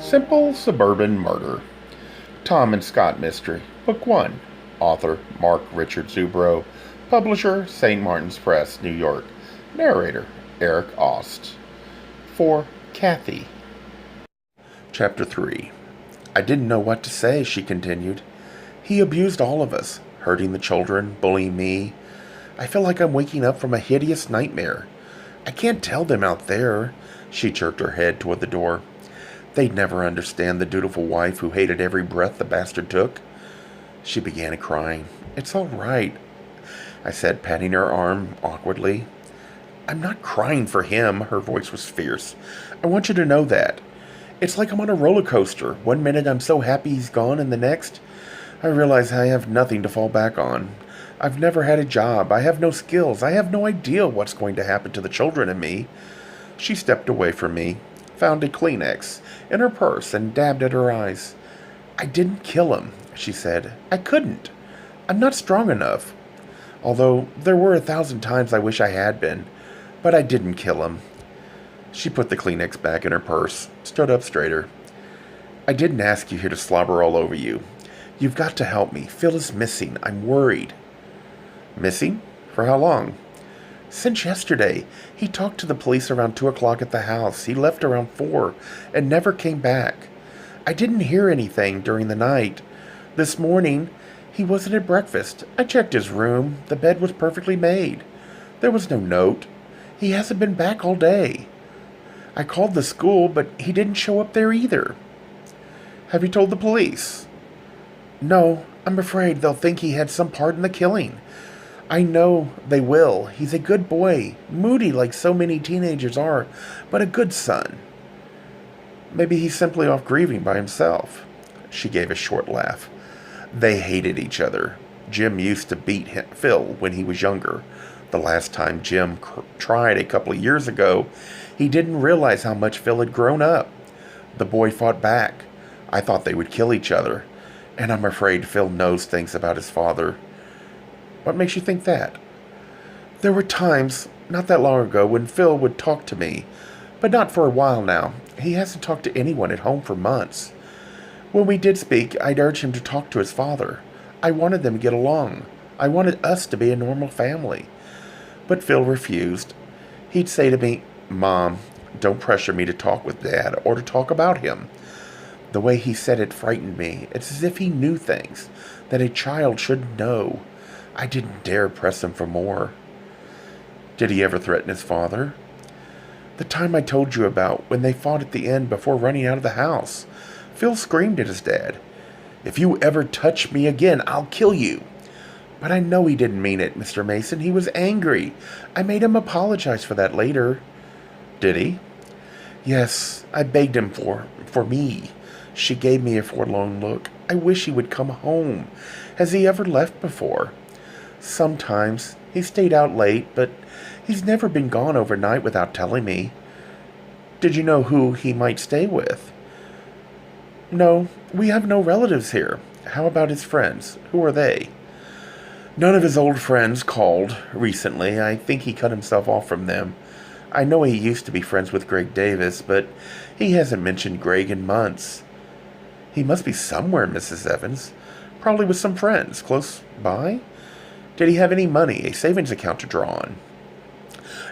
Simple Suburban Murder. Tom and Scott Mystery. Book 1. Author Mark Richard Zubro. Publisher St. Martin's Press, New York. Narrator Eric Ost. For Kathy. Chapter 3. I didn't know what to say, she continued. He abused all of us, hurting the children, bullying me. I feel like I'm waking up from a hideous nightmare. I can't tell them out there. She jerked her head toward the door. They'd never understand the dutiful wife who hated every breath the bastard took. She began crying. It's all right, I said, patting her arm awkwardly. I'm not crying for him. Her voice was fierce. I want you to know that. It's like I'm on a roller coaster. One minute I'm so happy he's gone, and the next, I realize I have nothing to fall back on. I've never had a job. I have no skills. I have no idea what's going to happen to the children and me. She stepped away from me, found a Kleenex in her purse, and dabbed at her eyes. I didn't kill him, she said. I couldn't. I'm not strong enough. Although there were 1,000 times I wish I had been. But I didn't kill him. She put the Kleenex back in her purse, stood up straighter. I didn't ask you here to slobber all over you. You've got to help me. Phil is missing. I'm worried. Missing? For how long? Since yesterday. He talked to the police around 2 o'clock at the house. He left around 4 and never came back. I didn't hear anything during the night. This morning, he wasn't at breakfast. I checked his room. The bed was perfectly made. There was no note. He hasn't been back all day. I called the school, but he didn't show up there either. Have you told the police? No, I'm afraid they'll think he had some part in the killing. I know they will. He's a good boy, moody like so many teenagers are, but a good son. Maybe he's simply off grieving by himself. She gave a short laugh. They hated each other. Jim used to beat Phil when he was younger. The last time Jim tried a couple of years ago, he didn't realize how much Phil had grown up. The boy fought back. I thought they would kill each other, and I'm afraid Phil knows things about his father. What makes you think that? There were times, not that long ago, when Phil would talk to me, but not for a while now. He hasn't talked to anyone at home for months. When we did speak, I'd urge him to talk to his father. I wanted them to get along. I wanted us to be a normal family. But Phil refused. He'd say to me, Mom, don't pressure me to talk with Dad or to talk about him. The way he said it frightened me. It's as if he knew things that a child shouldn't know. I didn't dare press him for more. Did he ever threaten his father? The time I told you about, when they fought at the end before running out of the house. Phil screamed at his dad. If you ever touch me again, I'll kill you. But I know he didn't mean it, Mr. Mason. He was angry. I made him apologize for that later. Did he? Yes, I begged him for me. She gave me a forlorn look. I wish he would come home. Has he ever left before? Sometimes. He stayed out late, but he's never been gone overnight without telling me. Did you know who he might stay with? No, we have no relatives here. How about his friends? Who are they? None of his old friends called recently. I think he cut himself off from them. I know he used to be friends with Greg Davis, but he hasn't mentioned Greg in months. He must be somewhere, Mrs. Evans. Probably with some friends close by. Did he have any money, a savings account to draw on?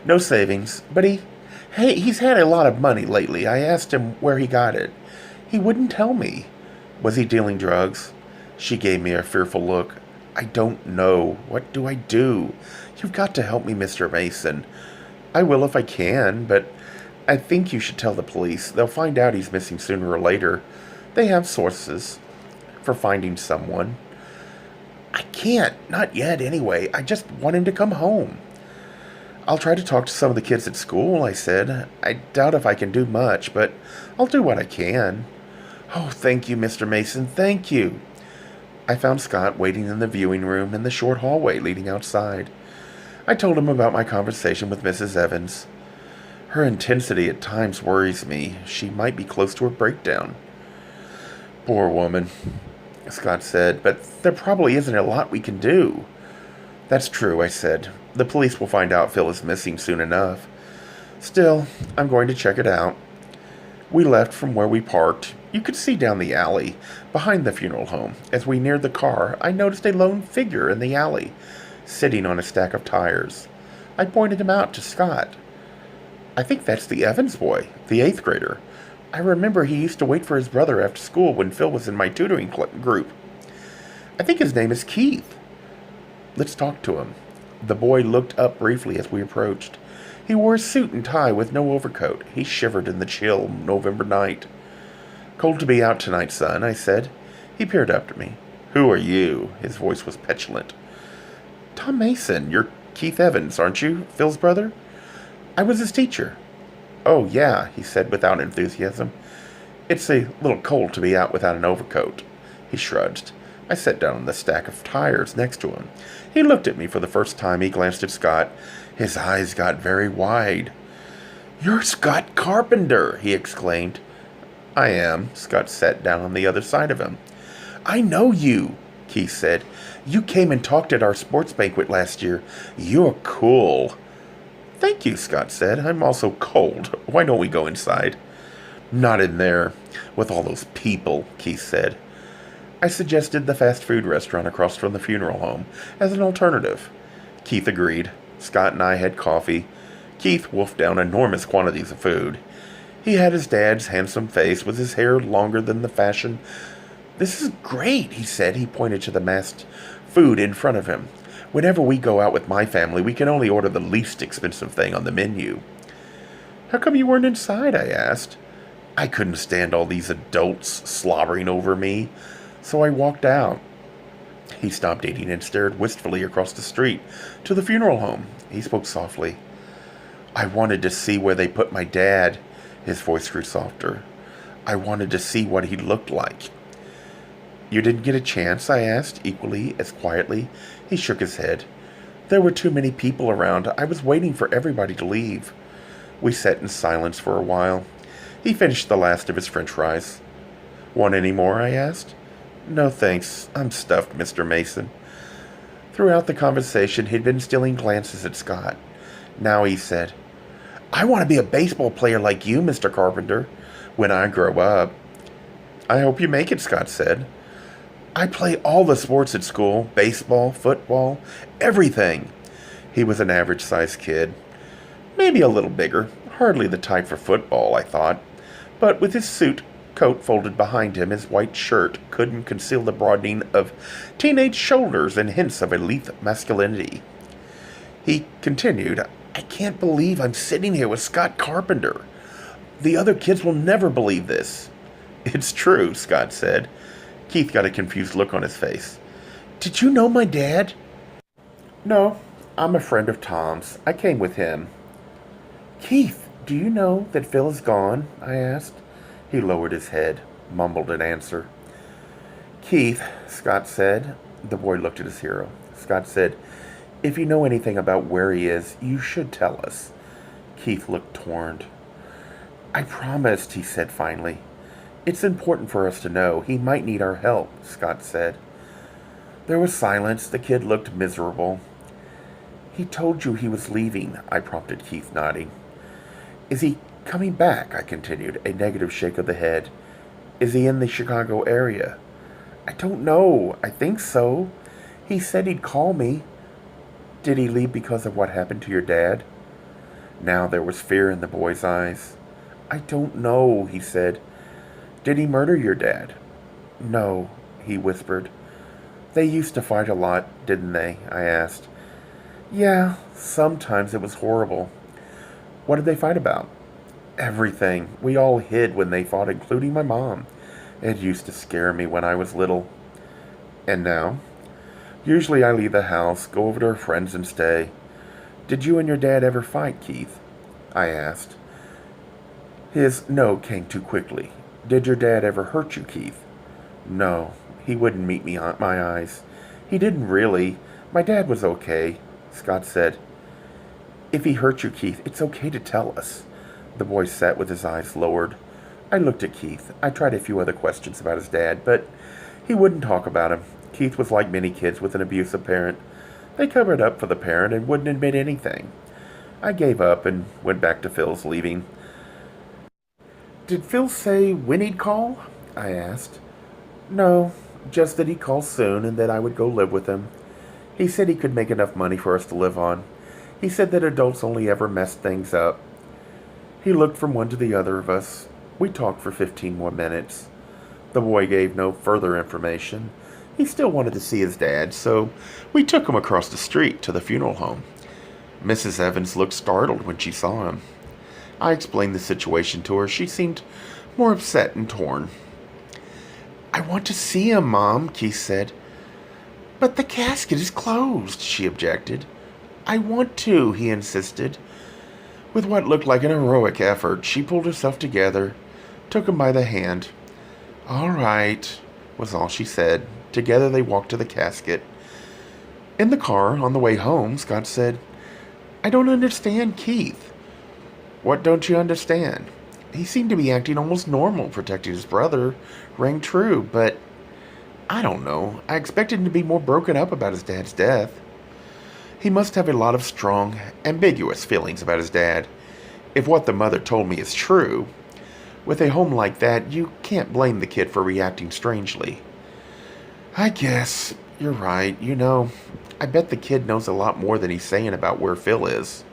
No savings, but he's had a lot of money lately. I asked him where he got it. He wouldn't tell me. Was he dealing drugs? She gave me a fearful look. I don't know. What do I do? You've got to help me, Mr. Mason. I will if I can, but I think you should tell the police. They'll find out he's missing sooner or later. They have sources for finding someone. I can't. Not yet, anyway. I just want him to come home. I'll try to talk to some of the kids at school, I said. I doubt if I can do much, but I'll do what I can. Oh, thank you, Mr. Mason. Thank you. I found Scott waiting in the viewing room in the short hallway leading outside. I told him about my conversation with Mrs. Evans. Her intensity at times worries me. She might be close to a breakdown. Poor woman, Scott said, but there probably isn't a lot we can do. That's true, I said. The police will find out Phil is missing soon enough. Still, I'm going to check it out. We left from where we parked You could see down the alley behind the funeral home. As we neared the car, I noticed a lone figure in the alley, sitting on a stack of tires. I pointed him out to Scott. I think that's the Evans boy, the 8th grader. I remember he used to wait for his brother after school when Phil was in my tutoring group. I think his name is Keith. Let's talk to him. The boy looked up briefly as we approached. He wore a suit and tie with no overcoat. He shivered in the chill November night. Cold to be out tonight, son, I said. He peered up at me. Who are you? His voice was petulant. Tom Mason, you're Keith Evans, aren't you? Phil's brother? I was his teacher. Oh, yeah, he said without enthusiasm. It's a little cold to be out without an overcoat. He shrugged. I sat down on the stack of tires next to him. He looked at me for the first time. He glanced at Scott. His eyes got very wide. You're Scott Carpenter, he exclaimed. I am. Scott sat down on the other side of him. I know you, Keith said. You came and talked at our sports banquet last year. You're cool. Thank you, Scott said. I'm also cold. Why don't we go inside? Not in there, with all those people, Keith said. I suggested the fast food restaurant across from the funeral home as an alternative. Keith agreed. Scott and I had coffee. Keith wolfed down enormous quantities of food. He had his dad's handsome face with his hair longer than the fashion. This is great, he said. He pointed to the massed food in front of him. Whenever we go out with my family, we can only order the least expensive thing on the menu. How come you weren't inside? I asked. I couldn't stand all these adults slobbering over me, so I walked out. He stopped eating and stared wistfully across the street to the funeral home. He spoke softly. I wanted to see where they put my dad. His voice grew softer. I wanted to see what he looked like. You didn't get a chance? I asked, equally as quietly. He shook his head. There were too many people around. I was waiting for everybody to leave. We sat in silence for a while. He finished the last of his french fries. Want any more? I asked. No, thanks. I'm stuffed, Mr. Mason. Throughout the conversation, he'd been stealing glances at Scott. Now he said, I want to be a baseball player like you, Mr. Carpenter, when I grow up. I hope you make it, Scott said. I play all the sports at school, baseball, football, everything. He was an average-sized kid. Maybe a little bigger, hardly the type for football, I thought. But with his coat folded behind him, his white shirt couldn't conceal the broadening of teenage shoulders and hints of elite masculinity. He continued, I can't believe I'm sitting here with Scott Carpenter. The other kids will never believe this. It's true, Scott said. Keith got a confused look on his face. Did you know my dad? No, I'm a friend of Tom's. I came with him. Keith, do you know that Phil is gone? I asked. He lowered his head, mumbled an answer. Keith, Scott said. The boy looked at his hero. Scott said, if you know anything about where he is, you should tell us. Keith looked torn. I promised, he said finally. It's important for us to know. He might need our help, Scott said. There was silence. The kid looked miserable. He told you he was leaving, I prompted Keith, nodding. Is he coming back? I continued, a negative shake of the head. Is he in the Chicago area? I don't know. I think so. He said he'd call me. Did he leave because of what happened to your dad? Now there was fear in the boy's eyes. I don't know, he said. Did he murder your dad? No, he whispered. They used to fight a lot, didn't they? I asked. Yeah, sometimes it was horrible. What did they fight about? Everything. We all hid when they fought, including my mom. It used to scare me when I was little. And now? Usually I leave the house, go over to her friends and stay. Did you and your dad ever fight, Keith? I asked. His no came too quickly. Did your dad ever hurt you, Keith? No, he wouldn't meet me on my eyes. He didn't really. My dad was okay, Scott said. If he hurt you, Keith, it's okay to tell us. The boy sat with his eyes lowered. I looked at Keith. I tried a few other questions about his dad, but he wouldn't talk about him. Keith was like many kids with an abusive parent. They covered up for the parent and wouldn't admit anything. I gave up and went back to Phil's leaving. Did Phil say when he'd call? I asked. No, just that he'd call soon and that I would go live with him. He said he could make enough money for us to live on. He said that adults only ever mess things up. He looked from one to the other of us. We talked for 15 more minutes. The boy gave no further information. He still wanted to see his dad, so we took him across the street to the funeral home. Mrs. Evans looked startled when she saw him. I explained the situation to her. She seemed more upset and torn. I want to see him, Mom, Keith said. But the casket is closed, she objected. I want to, he insisted. With what looked like an heroic effort, she pulled herself together, took him by the hand. All right, was all she said. Together they walked to the casket. In the car, on the way home, Scott said, I don't understand Keith. What don't you understand? He seemed to be acting almost normal, protecting his brother. Rang true, but I don't know. I expected him to be more broken up about his dad's death. He must have a lot of strong, ambiguous feelings about his dad. If what the mother told me is true, with a home like that, you can't blame the kid for reacting strangely. I guess you're right. I bet the kid knows a lot more than he's saying about where Phil is.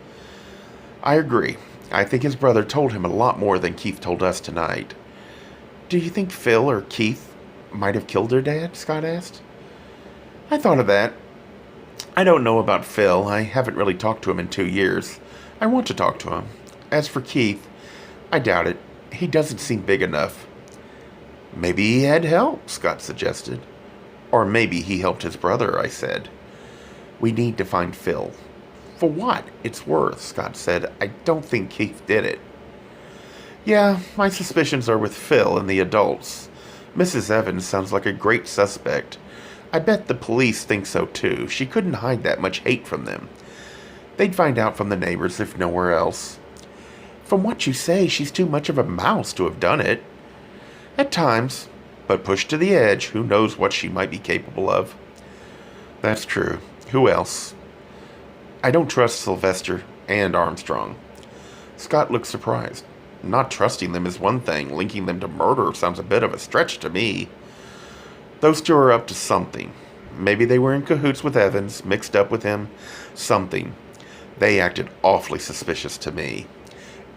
I agree. I think his brother told him a lot more than Keith told us tonight. Do you think Phil or Keith might have killed their dad? Scott asked. I thought of that. I don't know about Phil. I haven't really talked to him in 2 years. I want to talk to him. As for Keith, I doubt it. He doesn't seem big enough. Maybe he had help, Scott suggested. Or maybe he helped his brother, I said. We need to find Phil. For what it's worth, Scott said. I don't think Keith did it. Yeah, my suspicions are with Phil and the adults. Mrs. Evans sounds like a great suspect. I bet the police think so too. She couldn't hide that much hate from them. They'd find out from the neighbors if nowhere else. From what you say, she's too much of a mouse to have done it. At times, but pushed to the edge, who knows what she might be capable of. That's true. Who else? I don't trust Sylvester and Armstrong. Scott looked surprised. Not trusting them is one thing. Linking them to murder sounds a bit of a stretch to me. Those two are up to something. Maybe they were in cahoots with Evans, mixed up with him. Something. They acted awfully suspicious to me.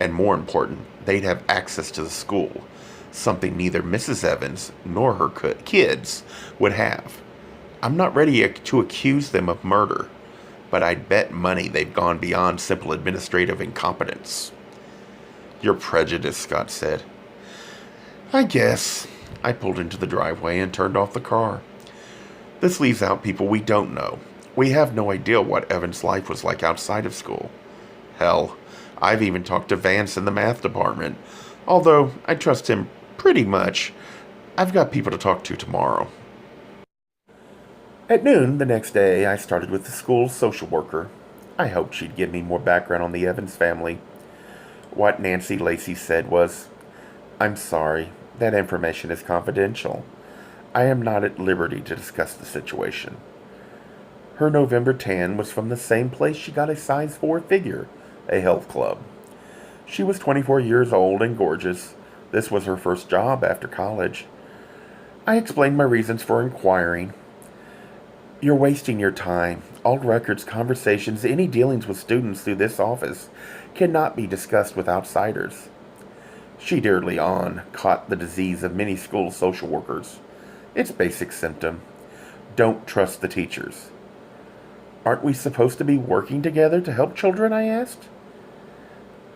And more important, they'd have access to the school. Something neither Mrs. Evans nor her kids would have. I'm not ready to accuse them of murder, but I'd bet money they've gone beyond simple administrative incompetence. You're prejudiced, Scott said. I guess. I pulled into the driveway and turned off the car. This leaves out people we don't know. We have no idea what Evan's life was like outside of school. Hell, I've even talked to Vance in the math department. Although I trust him pretty much, I've got people to talk to tomorrow. At noon the next day, I started with the school's social worker. I hoped she'd give me more background on the Evans family. What Nancy Lacey said was, I'm sorry, that information is confidential. I am not at liberty to discuss the situation. Her November tan was from the same place she got a size 4 figure, a health club. She was 24 years old and gorgeous. This was her first job after college. I explained my reasons for inquiring. You're wasting your time. All records, conversations, any dealings with students through this office cannot be discussed with outsiders. She early on caught the disease of many school social workers. Its basic symptom. Don't trust the teachers. Aren't we supposed to be working together to help children? I asked.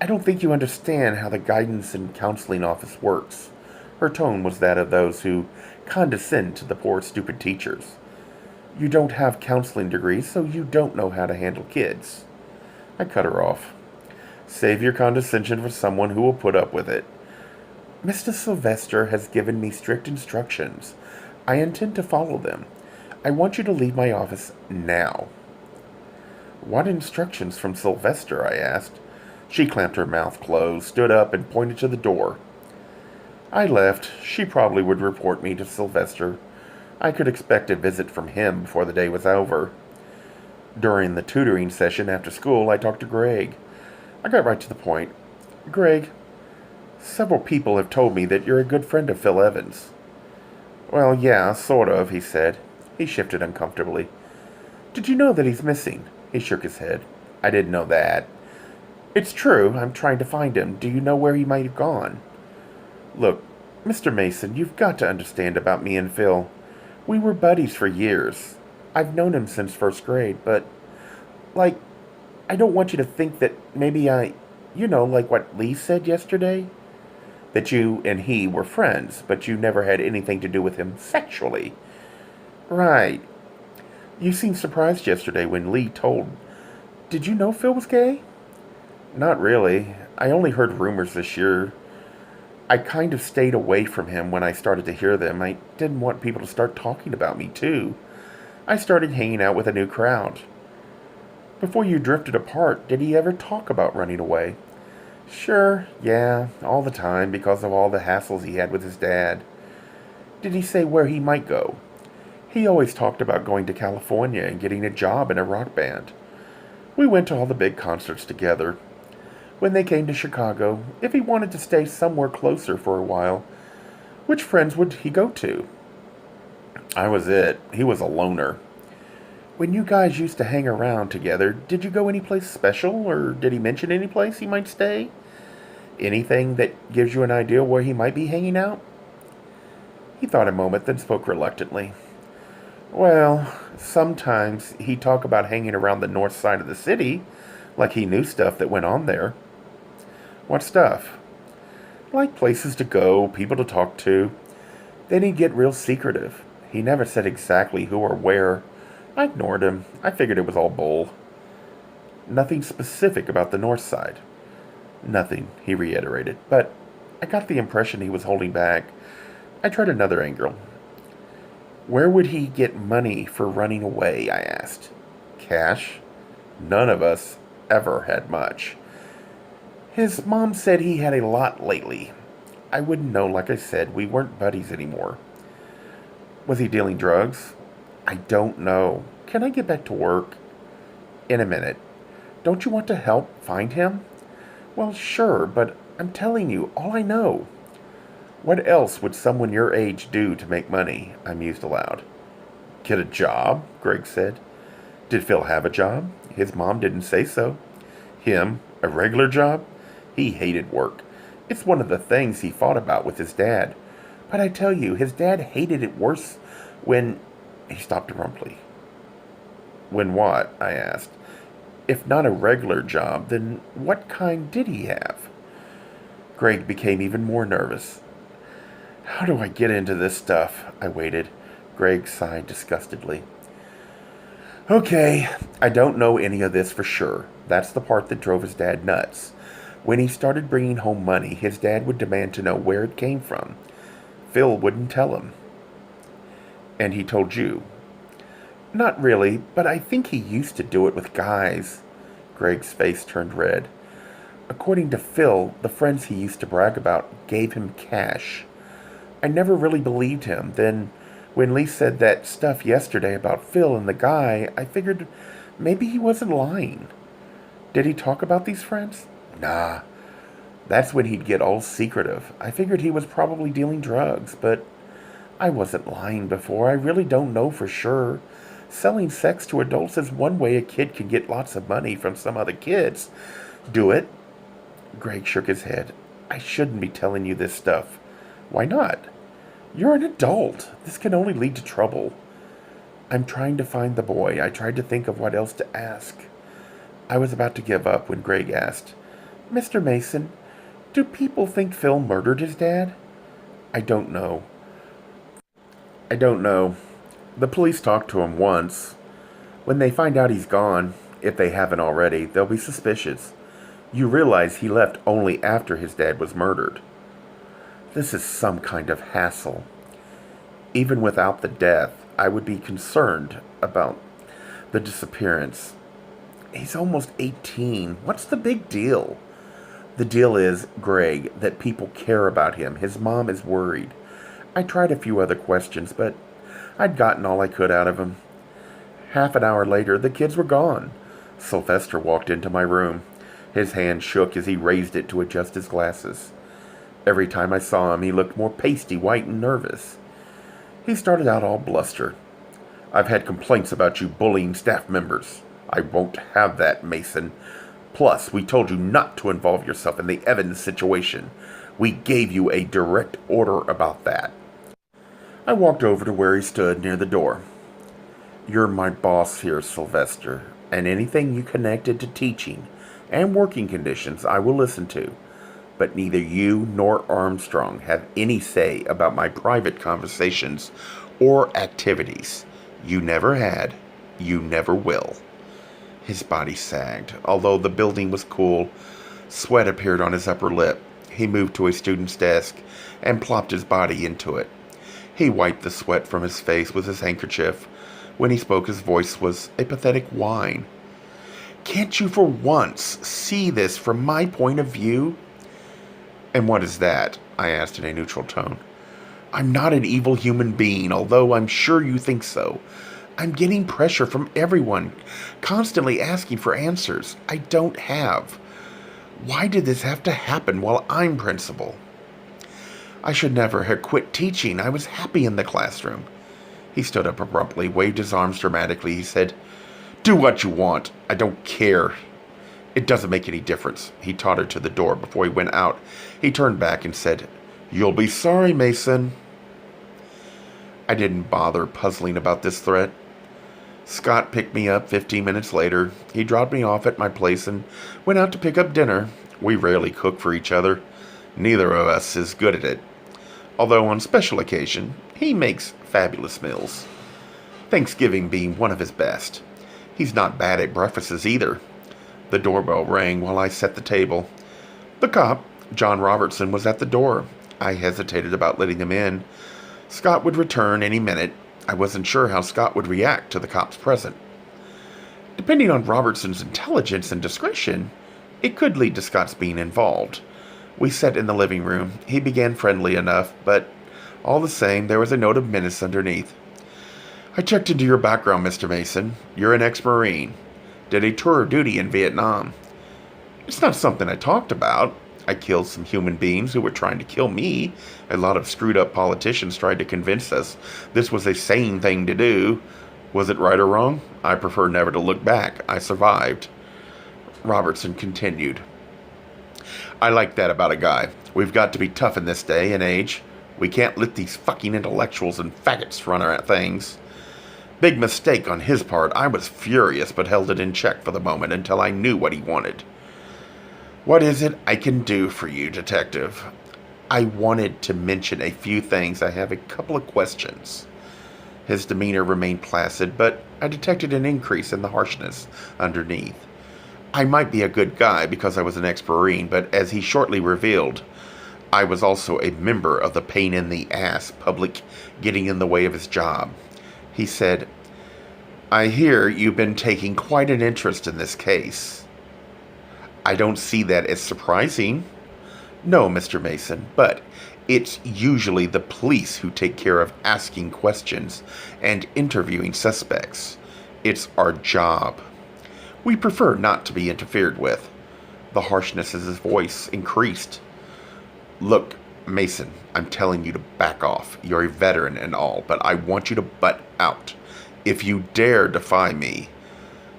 I don't think you understand how the guidance and counseling office works. Her tone was that of those who condescend to the poor, stupid teachers. You don't have counseling degrees, so you don't know how to handle kids. I cut her off. Save your condescension for someone who will put up with it. Mr. Sylvester has given me strict instructions. I intend to follow them. I want you to leave my office now. What instructions from Sylvester? I asked. She clamped her mouth closed, stood up, and pointed to the door. I left. She probably would report me to Sylvester. I could expect a visit from him before the day was over. During the tutoring session after school, I talked to Greg. I got right to the point. Greg, several people have told me that you're a good friend of Phil Evans. Well, yeah, sort of, he said. He shifted uncomfortably. Did you know that he's missing? He shook his head. I didn't know that. It's true, I'm trying to find him. Do you know where he might have gone? Look, Mr. Mason, you've got to understand about me and Phil. We were buddies for years. I've known him since first grade, but, like, I don't want you to think that maybe like what Lee said yesterday? That you and he were friends, but you never had anything to do with him sexually. Right. You seemed surprised yesterday when Lee told. Did you know Phil was gay? Not really. I only heard rumors this year. I kind of stayed away from him when I started to hear them. I didn't want people to start talking about me, too. I started hanging out with a new crowd. Before you drifted apart, did he ever talk about running away? Sure, yeah, all the time because of all the hassles he had with his dad. Did he say where he might go? He always talked about going to California and getting a job in a rock band. We went to all the big concerts together. When they came to Chicago, if he wanted to stay somewhere closer for a while, which friends would he go to? I was it. He was a loner. When you guys used to hang around together, did you go anyplace special, or did he mention any place he might stay? Anything that gives you an idea where he might be hanging out? He thought a moment, then spoke reluctantly. Well, sometimes he'd talk about hanging around the north side of the city, like he knew stuff that went on there. What stuff? Like places to go, people to talk to. Then he'd get real secretive. He never said exactly who or where. I ignored him. I figured it was all bull. Nothing specific about the north side. Nothing, he reiterated, but I got the impression he was holding back. I tried another angle. Where would he get money for running away, I asked. Cash? None of us ever had much. His mom said he had a lot lately. I wouldn't know, like I said, we weren't buddies anymore. Was he dealing drugs? I don't know. Can I get back to work? In a minute. Don't you want to help find him? Well, sure, but I'm telling you, all I know. What else would someone your age do to make money? I mused aloud. Get a job, Greg said. Did Phil have a job? His mom didn't say so. Him? A regular job? He hated work. It's one of the things he fought about with his dad. But I tell you, his dad hated it worse when... He stopped abruptly. When what? I asked. If not a regular job, then what kind did he have? Greg became even more nervous. How do I get into this stuff? I waited. Greg sighed disgustedly. Okay, I don't know any of this for sure. That's the part that drove his dad nuts. When he started bringing home money, his dad would demand to know where it came from. Phil wouldn't tell him. And he told you? Not really, but I think he used to do it with guys. Greg's face turned red. According to Phil, the friends he used to brag about gave him cash. I never really believed him. Then, when Lee said that stuff yesterday about Phil and the guy, I figured maybe he wasn't lying. Did he talk about these friends? Nah. That's when he'd get all secretive. I figured he was probably dealing drugs, but I wasn't lying before. I really don't know for sure. Selling sex to adults is one way a kid can get lots of money from some other kids. Do it? Greg shook his head. I shouldn't be telling you this stuff. Why not? You're an adult. This can only lead to trouble. I'm trying to find the boy. I tried to think of what else to ask. I was about to give up when Greg asked, Mr. Mason, do people think Phil murdered his dad? I don't know. The police talked to him once. When they find out he's gone, if they haven't already, they'll be suspicious. You realize he left only after his dad was murdered. This is some kind of hassle. Even without the death, I would be concerned about the disappearance. He's almost 18. What's the big deal? The deal is, Greg, that people care about him. His mom is worried. I tried a few other questions, but I'd gotten all I could out of him. Half an hour later, the kids were gone. Sylvester walked into my room. His hand shook as he raised it to adjust his glasses. Every time I saw him, he looked more pasty, white, and nervous. He started out all bluster. I've had complaints about you bullying staff members. I won't have that, Mason. Plus, we told you not to involve yourself in the Evans situation. We gave you a direct order about that. I walked over to where he stood near the door. You're my boss here, Sylvester, and anything you connected to teaching and working conditions I will listen to. But neither you nor Armstrong have any say about my private conversations or activities. You never had. You never will. His body sagged. Although the building was cool, sweat appeared on his upper lip. He moved to a student's desk and plopped his body into it. He wiped the sweat from his face with his handkerchief. When he spoke, his voice was a pathetic whine. Can't you for once see this from my point of view? And what is that? I asked in a neutral tone. I'm not an evil human being, although I'm sure you think so. I'm getting pressure from everyone, constantly asking for answers I don't have. Why did this have to happen while I'm principal? I should never have quit teaching. I was happy in the classroom. He stood up abruptly, waved his arms dramatically. He said, Do what you want. I don't care. It doesn't make any difference. He tottered to the door. Before he went out, he turned back and said, You'll be sorry, Mason. I didn't bother puzzling about this threat. Scott picked me up 15 minutes later. He dropped me off at my place and went out to pick up dinner. We rarely cook for each other. Neither of us is good at it. Although on special occasion, he makes fabulous meals. Thanksgiving being one of his best. He's not bad at breakfasts either. The doorbell rang while I set the table. The cop, John Robertson, was at the door. I hesitated about letting him in. Scott would return any minute. I wasn't sure how Scott would react to the cop's presence. Depending on Robertson's intelligence and discretion, it could lead to Scott's being involved. We sat in the living room. He began friendly enough, but all the same, there was a note of menace underneath. I checked into your background, Mr. Mason. You're an ex-Marine. Did a tour of duty in Vietnam. It's not something I talked about. I killed some human beings who were trying to kill me. A lot of screwed-up politicians tried to convince us this was a sane thing to do. Was it right or wrong? I prefer never to look back. I survived. Robertson continued. I like that about a guy. We've got to be tough in this day and age. We can't let these fucking intellectuals and faggots run our things. Big mistake on his part. I was furious, but held it in check for the moment until I knew what he wanted. What is it I can do for you, Detective? I wanted to mention a few things. I have a couple of questions. His demeanor remained placid, but I detected an increase in the harshness underneath. I might be a good guy because I was an ex-Marine, but as he shortly revealed, I was also a member of the pain-in-the-ass public getting in the way of his job. He said, I hear you've been taking quite an interest in this case. I don't see that as surprising. No, Mr. Mason, but it's usually the police who take care of asking questions and interviewing suspects. It's our job. We prefer not to be interfered with. The harshness of his voice increased. Look, Mason, I'm telling you to back off. You're a veteran and all, but I want you to butt out. If you dare defy me.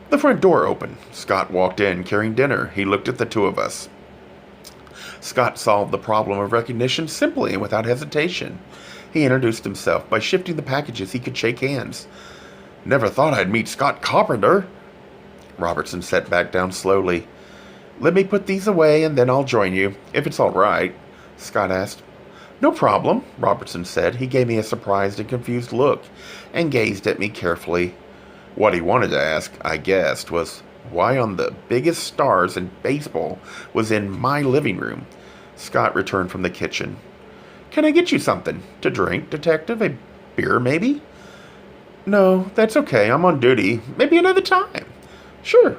The front door opened. Scott walked in carrying dinner. He looked at the two of us. Scott solved the problem of recognition simply and without hesitation. He introduced himself by shifting the packages he could shake hands. Never thought I'd meet Scott Carpenter. Robertson sat back down slowly. Let me put these away and then I'll join you, if it's all right, Scott asked. No problem, Robertson said. He gave me a surprised and confused look and gazed at me carefully. What he wanted to ask, I guessed, was why on the biggest stars in baseball was in my living room. Scott returned from the kitchen. Can I get you something to drink, Detective? A beer, maybe? No, that's okay. I'm on duty. Maybe another time. Sure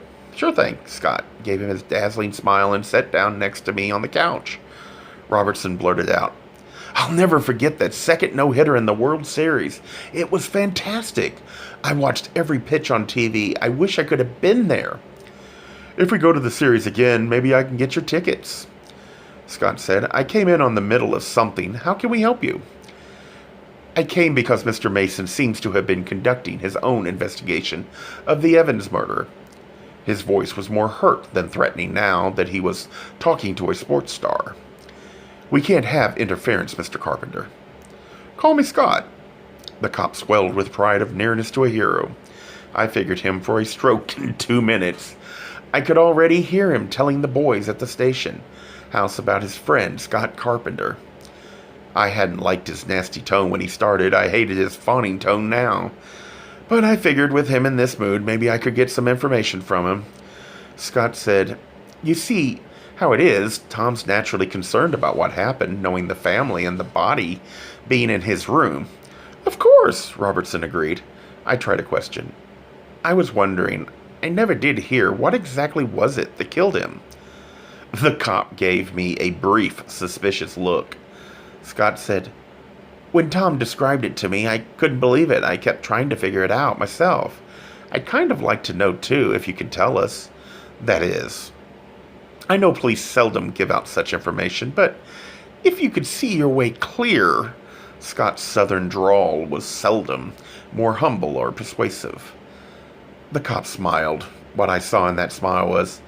thing, Scott gave him his dazzling smile and sat down next to me on the couch. Robertson blurted out, I'll never forget that second no-hitter in the World Series. It was fantastic. I watched every pitch on TV. I wish I could have been there. If we go to the series again, maybe I can get your tickets. Scott said, I came in on the middle of something. How can we help you? I came because Mr. Mason seems to have been conducting his own investigation of the Evans murder. His voice was more hurt than threatening now that he was talking to a sports star. We can't have interference, Mr. Carpenter. Call me Scott. The cop swelled with pride of nearness to a hero. I figured him for a stroke in 2 minutes. I could already hear him telling the boys at the station house about his friend, Scott Carpenter. I hadn't liked his nasty tone when he started. I hated his fawning tone now. But I figured with him in this mood, maybe I could get some information from him. Scott said, "You see how it is. Tom's naturally concerned about what happened, knowing the family and the body being in his room." "Of course," Robertson agreed. I tried a question. "I was wondering, I never did hear, what exactly was it that killed him?" The cop gave me a brief, suspicious look. Scott said, "When Tom described it to me, I couldn't believe it. I kept trying to figure it out myself. I'd kind of like to know, too, if you could tell us. That is, I know police seldom give out such information, but if you could see your way clear." Scott's southern drawl was seldom more humble or persuasive. The cop smiled. What I saw in that smile was,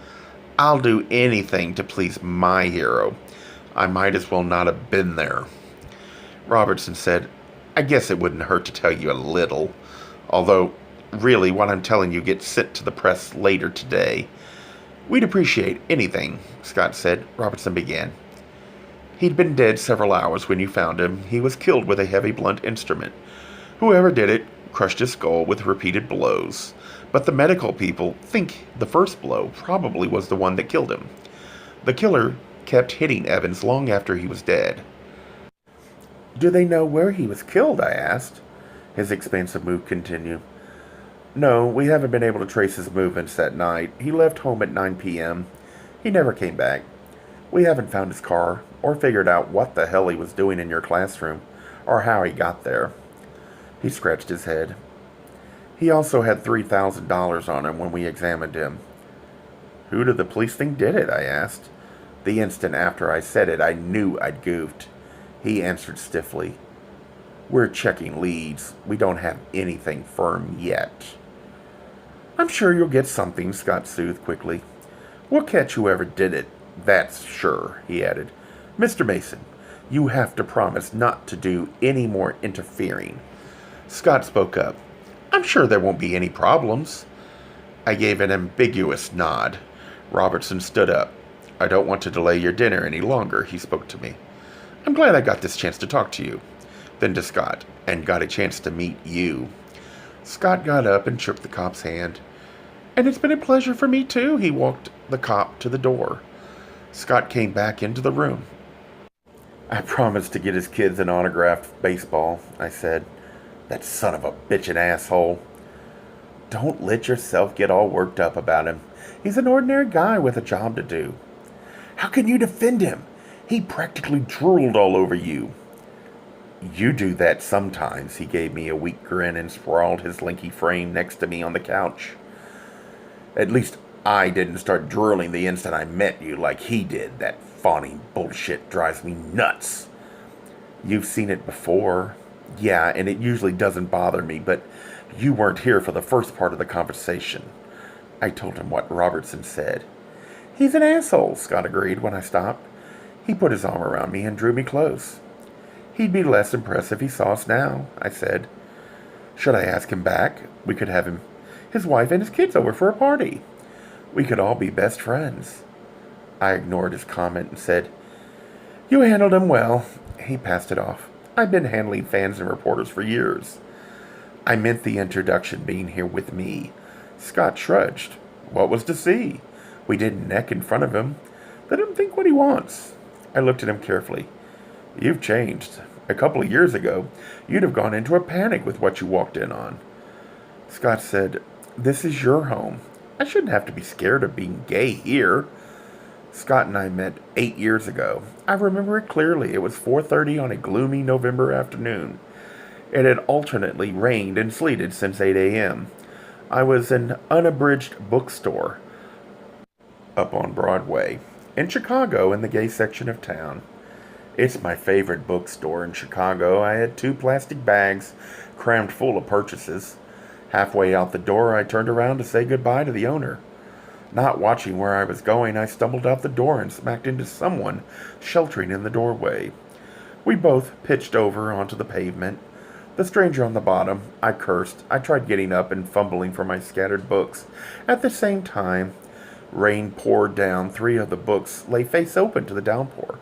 "I'll do anything to please my hero. I might as well not have been there." Robertson said, "I guess it wouldn't hurt to tell you a little. Although, really, what I'm telling you gets sent to the press later today." "We'd appreciate anything," Scott said. Robertson began. "He'd been dead several hours when you found him. He was killed with a heavy blunt instrument. Whoever did it crushed his skull with repeated blows. But the medical people think the first blow probably was the one that killed him. The killer kept hitting Evans long after he was dead." "Do they know where he was killed?" I asked. His expansive mood continued. "No, we haven't been able to trace his movements that night. He left home at 9 p.m. He never came back. We haven't found his car, or figured out what the hell he was doing in your classroom, or how he got there." He scratched his head. "He also had $3,000 on him when we examined him." "Who did the police think did it?" I asked. The instant after I said it, I knew I'd goofed. He answered stiffly, "We're checking leads. We don't have anything firm yet." "I'm sure you'll get something," Scott soothed quickly. "We'll catch whoever did it, that's sure," he added. "Mr. Mason, you have to promise not to do any more interfering." Scott spoke up. "I'm sure there won't be any problems." I gave an ambiguous nod. Robertson stood up. "I don't want to delay your dinner any longer," he spoke to me. "I'm glad I got this chance to talk to you." Then to Scott, "And got a chance to meet you." Scott got up and shook the cop's hand. "And it's been a pleasure for me, too." He walked the cop to the door. Scott came back into the room. "I promised to get his kids an autographed baseball," I said. "That son of a bitch and asshole." "Don't let yourself get all worked up about him. He's an ordinary guy with a job to do." "How can you defend him? He practically drooled all over you." "You do that sometimes." He gave me a weak grin and sprawled his lanky frame next to me on the couch. "At least I didn't start drooling the instant I met you like he did. That fawning bullshit drives me nuts." "You've seen it before." "Yeah, and it usually doesn't bother me, but you weren't here for the first part of the conversation." I told him what Robertson said. "He's an asshole," Scott agreed when I stopped. He put his arm around me and drew me close. "He'd be less impressed if he saw us now," I said. "Should I ask him back? We could have his wife and his kids over for a party. We could all be best friends." I ignored his comment and said, "You handled him well." He passed it off. "I've been handling fans and reporters for years." I meant the introduction being here with me. Scott shrugged. What was to see? We didn't neck in front of him. Let him think what he wants. I looked at him carefully. "You've changed. A couple of years ago, you'd have gone into a panic with what you walked in on." Scott said, "This is your home. I shouldn't have to be scared of being gay here." Scott and I met 8 years ago. I remember it clearly. It was 4:30 on a gloomy November afternoon. It had alternately rained and sleeted since 8 a.m. I was in an unabridged bookstore up on Broadway, in Chicago, in the gay section of town. It's my favorite bookstore in Chicago. I had 2 plastic bags crammed full of purchases. Halfway out the door, I turned around to say goodbye to the owner. Not watching where I was going, I stumbled out the door and smacked into someone sheltering in the doorway. We both pitched over onto the pavement. The stranger on the bottom, I cursed. I tried getting up and fumbling for my scattered books. At the same time, rain poured down. 3 of the books lay face open to the downpour.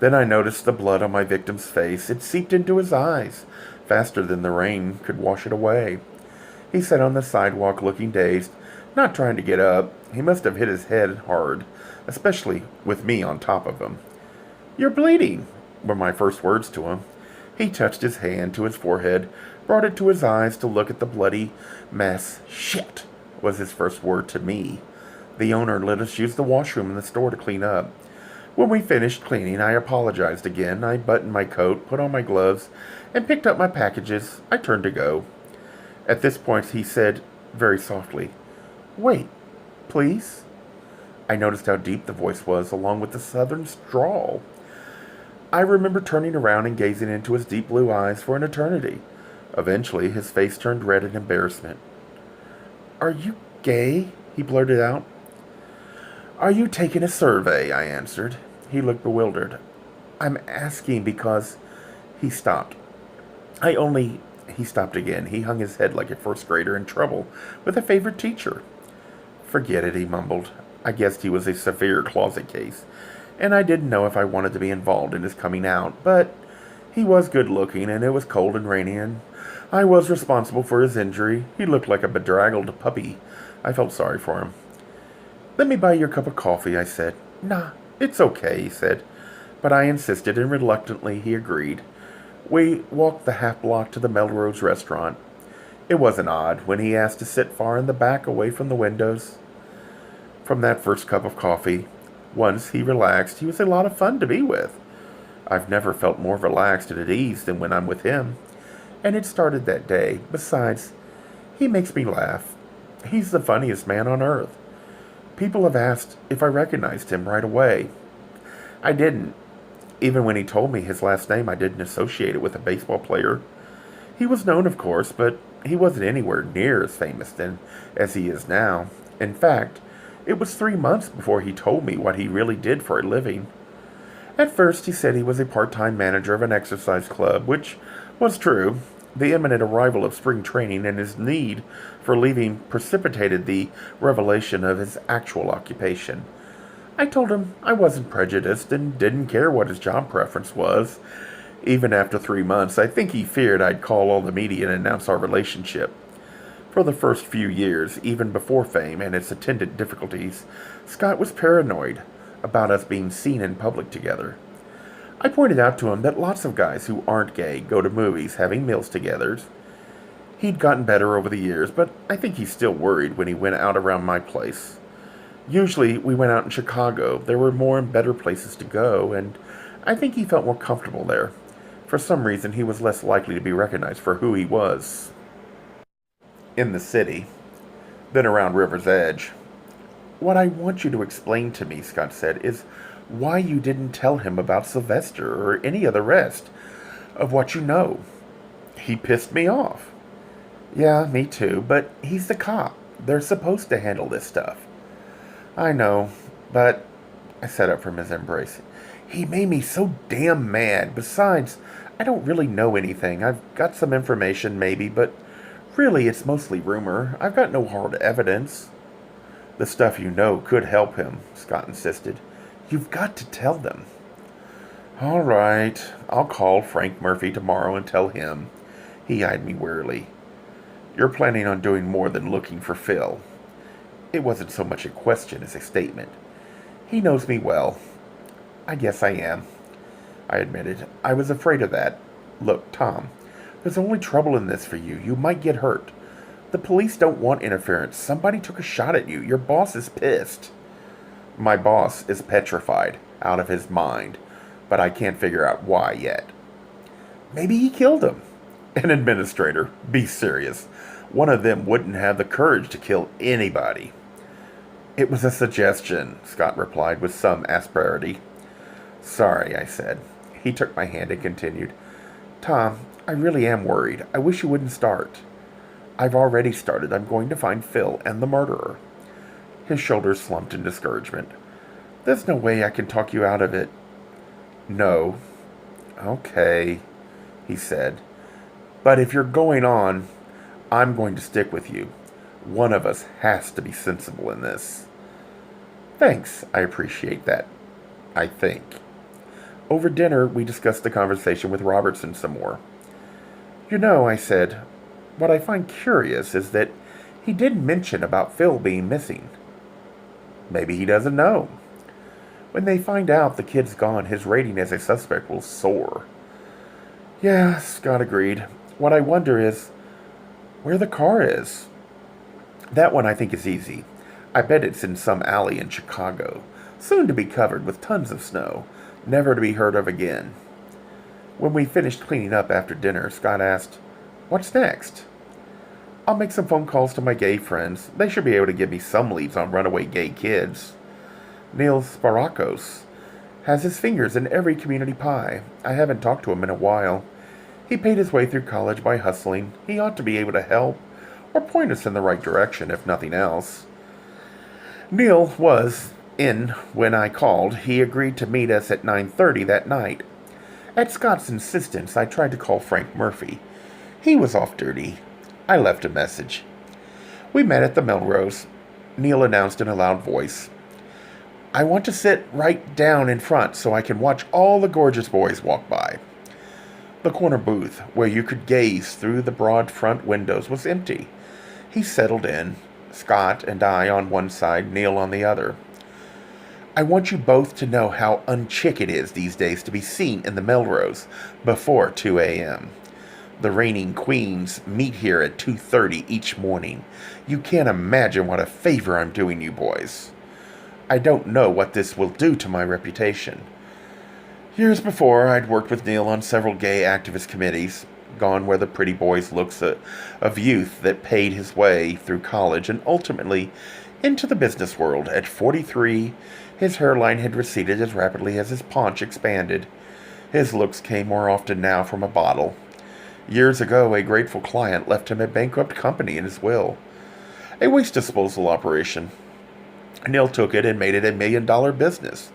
Then I noticed the blood on my victim's face. It seeped into his eyes, faster than the rain could wash it away. He sat on the sidewalk looking dazed, not trying to get up. He must have hit his head hard, especially with me on top of him. "You're bleeding," were my first words to him. He touched his hand to his forehead, brought it to his eyes to look at the bloody mess. "Shit," was his first word to me. The owner let us use the washroom in the store to clean up. When we finished cleaning, I apologized again. I buttoned my coat, put on my gloves, and picked up my packages. I turned to go. At this point, he said very softly, "Wait, please." I noticed how deep the voice was, along with the southern drawl. I remember turning around and gazing into his deep blue eyes for an eternity. Eventually, his face turned red in embarrassment. "Are you gay?" he blurted out. "Are you taking a survey?" I answered. He looked bewildered. "I'm asking because—" He stopped. He stopped again. He hung his head like a first grader in trouble with a favorite teacher. "Forget it," he mumbled. I guessed he was a severe closet case, and I didn't know if I wanted to be involved in his coming out, but he was good looking, and it was cold and rainy, and I was responsible for his injury. He looked like a bedraggled puppy. I felt sorry for him. "Let me buy you a cup of coffee," I said. "Nah, it's okay," he said. But I insisted, and reluctantly he agreed. We walked the half block to the Melrose restaurant. It wasn't odd when he asked to sit far in the back away from the windows. From that first cup of coffee, once he relaxed, he was a lot of fun to be with. I've never felt more relaxed and at ease than when I'm with him. And it started that day. Besides, he makes me laugh. He's the funniest man on earth. People have asked if I recognized him right away. I didn't. Even when he told me his last name, I didn't associate it with a baseball player. He was known, of course, but he wasn't anywhere near as famous then as he is now. In fact, it was 3 months before he told me what he really did for a living. At first, he said he was a part-time manager of an exercise club, which was true. The imminent arrival of spring training and his need for leaving precipitated the revelation of his actual occupation. I told him I wasn't prejudiced and didn't care what his job preference was. Even after 3 months, I think he feared I'd call all the media and announce our relationship. For the first few years, even before fame and its attendant difficulties, Scott was paranoid about us being seen in public together. I pointed out to him that lots of guys who aren't gay go to movies having meals together. He'd gotten better over the years, but I think he's still worried when he went out around my place. Usually, we went out in Chicago. There were more and better places to go, and I think he felt more comfortable there. For some reason, he was less likely to be recognized for who he was in the city than around River's Edge. "What I want you to explain to me," Scott said, "is why you didn't tell him about Sylvester or any of the rest of what you know." "He pissed me off." "Yeah, me too, but he's the cop. They're supposed to handle this stuff." "I know, but—" I sat up from his embrace. "He made me so damn mad. Besides, I don't really know anything. I've got some information, maybe, but really it's mostly rumor. I've got no hard evidence." "The stuff you know could help him," Scott insisted. "You've got to tell them." "All right. I'll call Frank Murphy tomorrow and tell him." He eyed me wearily. "You're planning on doing more than looking for Phil." It wasn't so much a question as a statement. "He knows me well." "I guess I am," I admitted. "I was afraid of that. Look, Tom, there's only trouble in this for you. You might get hurt. The police don't want interference. Somebody took a shot at you. Your boss is pissed." "My boss is petrified, out of his mind, but I can't figure out why yet." "Maybe he killed him." "An administrator? Be serious. One of them wouldn't have the courage to kill anybody." "It was a suggestion," Scott replied with some asperity. "Sorry," I said. He took my hand and continued, Tom, I really am worried. I wish you wouldn't start. I've already started. I'm going to find Phil and the murderer. His shoulders slumped in discouragement. There's no way I can talk you out of it. No. Okay, he said. But if you're going on, I'm going to stick with you. One of us has to be sensible in this. Thanks, I appreciate that. I think. Over dinner, we discussed the conversation with Robertson some more. You know, I said, what I find curious is that he did mention about Phil being missing. Maybe he doesn't know. When they find out the kid's gone, his rating as a suspect will soar. Yeah, Scott agreed. What I wonder is where the car is. That one I think is easy. I bet it's in some alley in Chicago, soon to be covered with tons of snow, never to be heard of again. When we finished cleaning up after dinner, Scott asked, What's next? I'll make some phone calls to my gay friends. They should be able to give me some leads on runaway gay kids. Neil Sparakos has his fingers in every community pie. I haven't talked to him in a while. He paid his way through college by hustling. He ought to be able to help, or point us in the right direction, if nothing else. Neil was in when I called. He agreed to meet us at 9:30 that night. At Scott's insistence, I tried to call Frank Murphy. He was off duty. I left a message. We met at the Melrose. Neil announced in a loud voice, I want to sit right down in front so I can watch all the gorgeous boys walk by. The corner booth, where you could gaze through the broad front windows, was empty. He settled in, Scott and I on one side, Neil on the other. I want you both to know how unchick it is these days to be seen in the Melrose before 2 a.m. The reigning queens meet here at 2:30 each morning. You can't imagine what a favor I'm doing you boys. I don't know what this will do to my reputation. Years before, I'd worked with Neil on several gay activist committees, gone where the pretty boys looks of youth that paid his way through college and ultimately into the business world. At 43, his hairline had receded as rapidly as his paunch expanded. His looks came more often now from a bottle. Years ago, a grateful client left him a bankrupt company in his will. A waste disposal operation. Neil took it and made it $1 million business.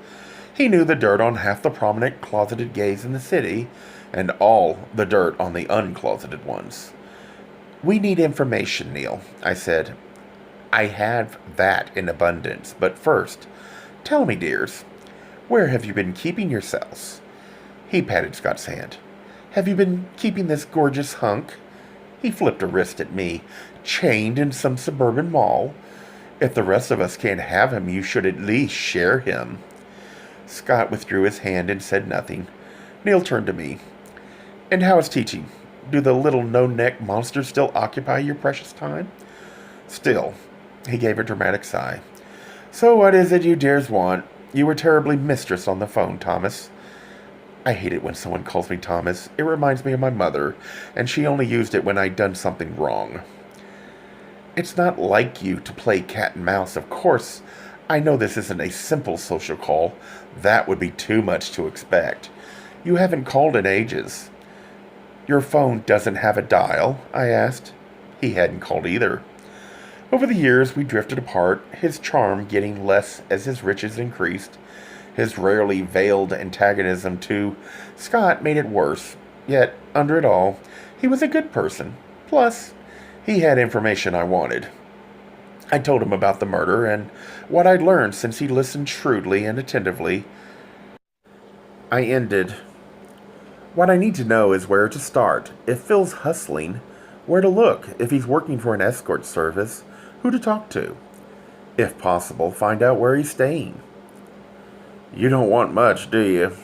He knew the dirt on half the prominent closeted gays in the city, and all the dirt on the uncloseted ones. We need information, Neil, I said. I have that in abundance, but first, tell me, dears, where have you been keeping yourselves? He patted Scott's hand. Have you been keeping this gorgeous hunk? He flipped a wrist at me. Chained in some suburban mall? If the rest of us can't have him, you should at least share him. Scott withdrew his hand and said nothing. Neil turned to me. And how is teaching? Do the little no-neck monsters still occupy your precious time? Still. He gave a dramatic sigh. So what is it you dears want? You were terribly mistress on the phone, Thomas. I hate it when someone calls me Thomas. It reminds me of my mother, and she only used it when I'd done something wrong. It's not like you to play cat and mouse, of course. I know this isn't a simple social call. That would be too much to expect. You haven't called in ages. Your phone doesn't have a dial? I asked. He hadn't called either. Over the years, we drifted apart, his charm getting less as his riches increased. His rarely veiled antagonism to Scott made it worse. Yet, under it all, he was a good person. Plus, he had information I wanted. I told him about the murder and what I'd learned since he listened shrewdly and attentively. I ended. What I need to know is where to start. If Phil's hustling, where to look. If he's working for an escort service, who to talk to. If possible, find out where he's staying. You don't want much, do you?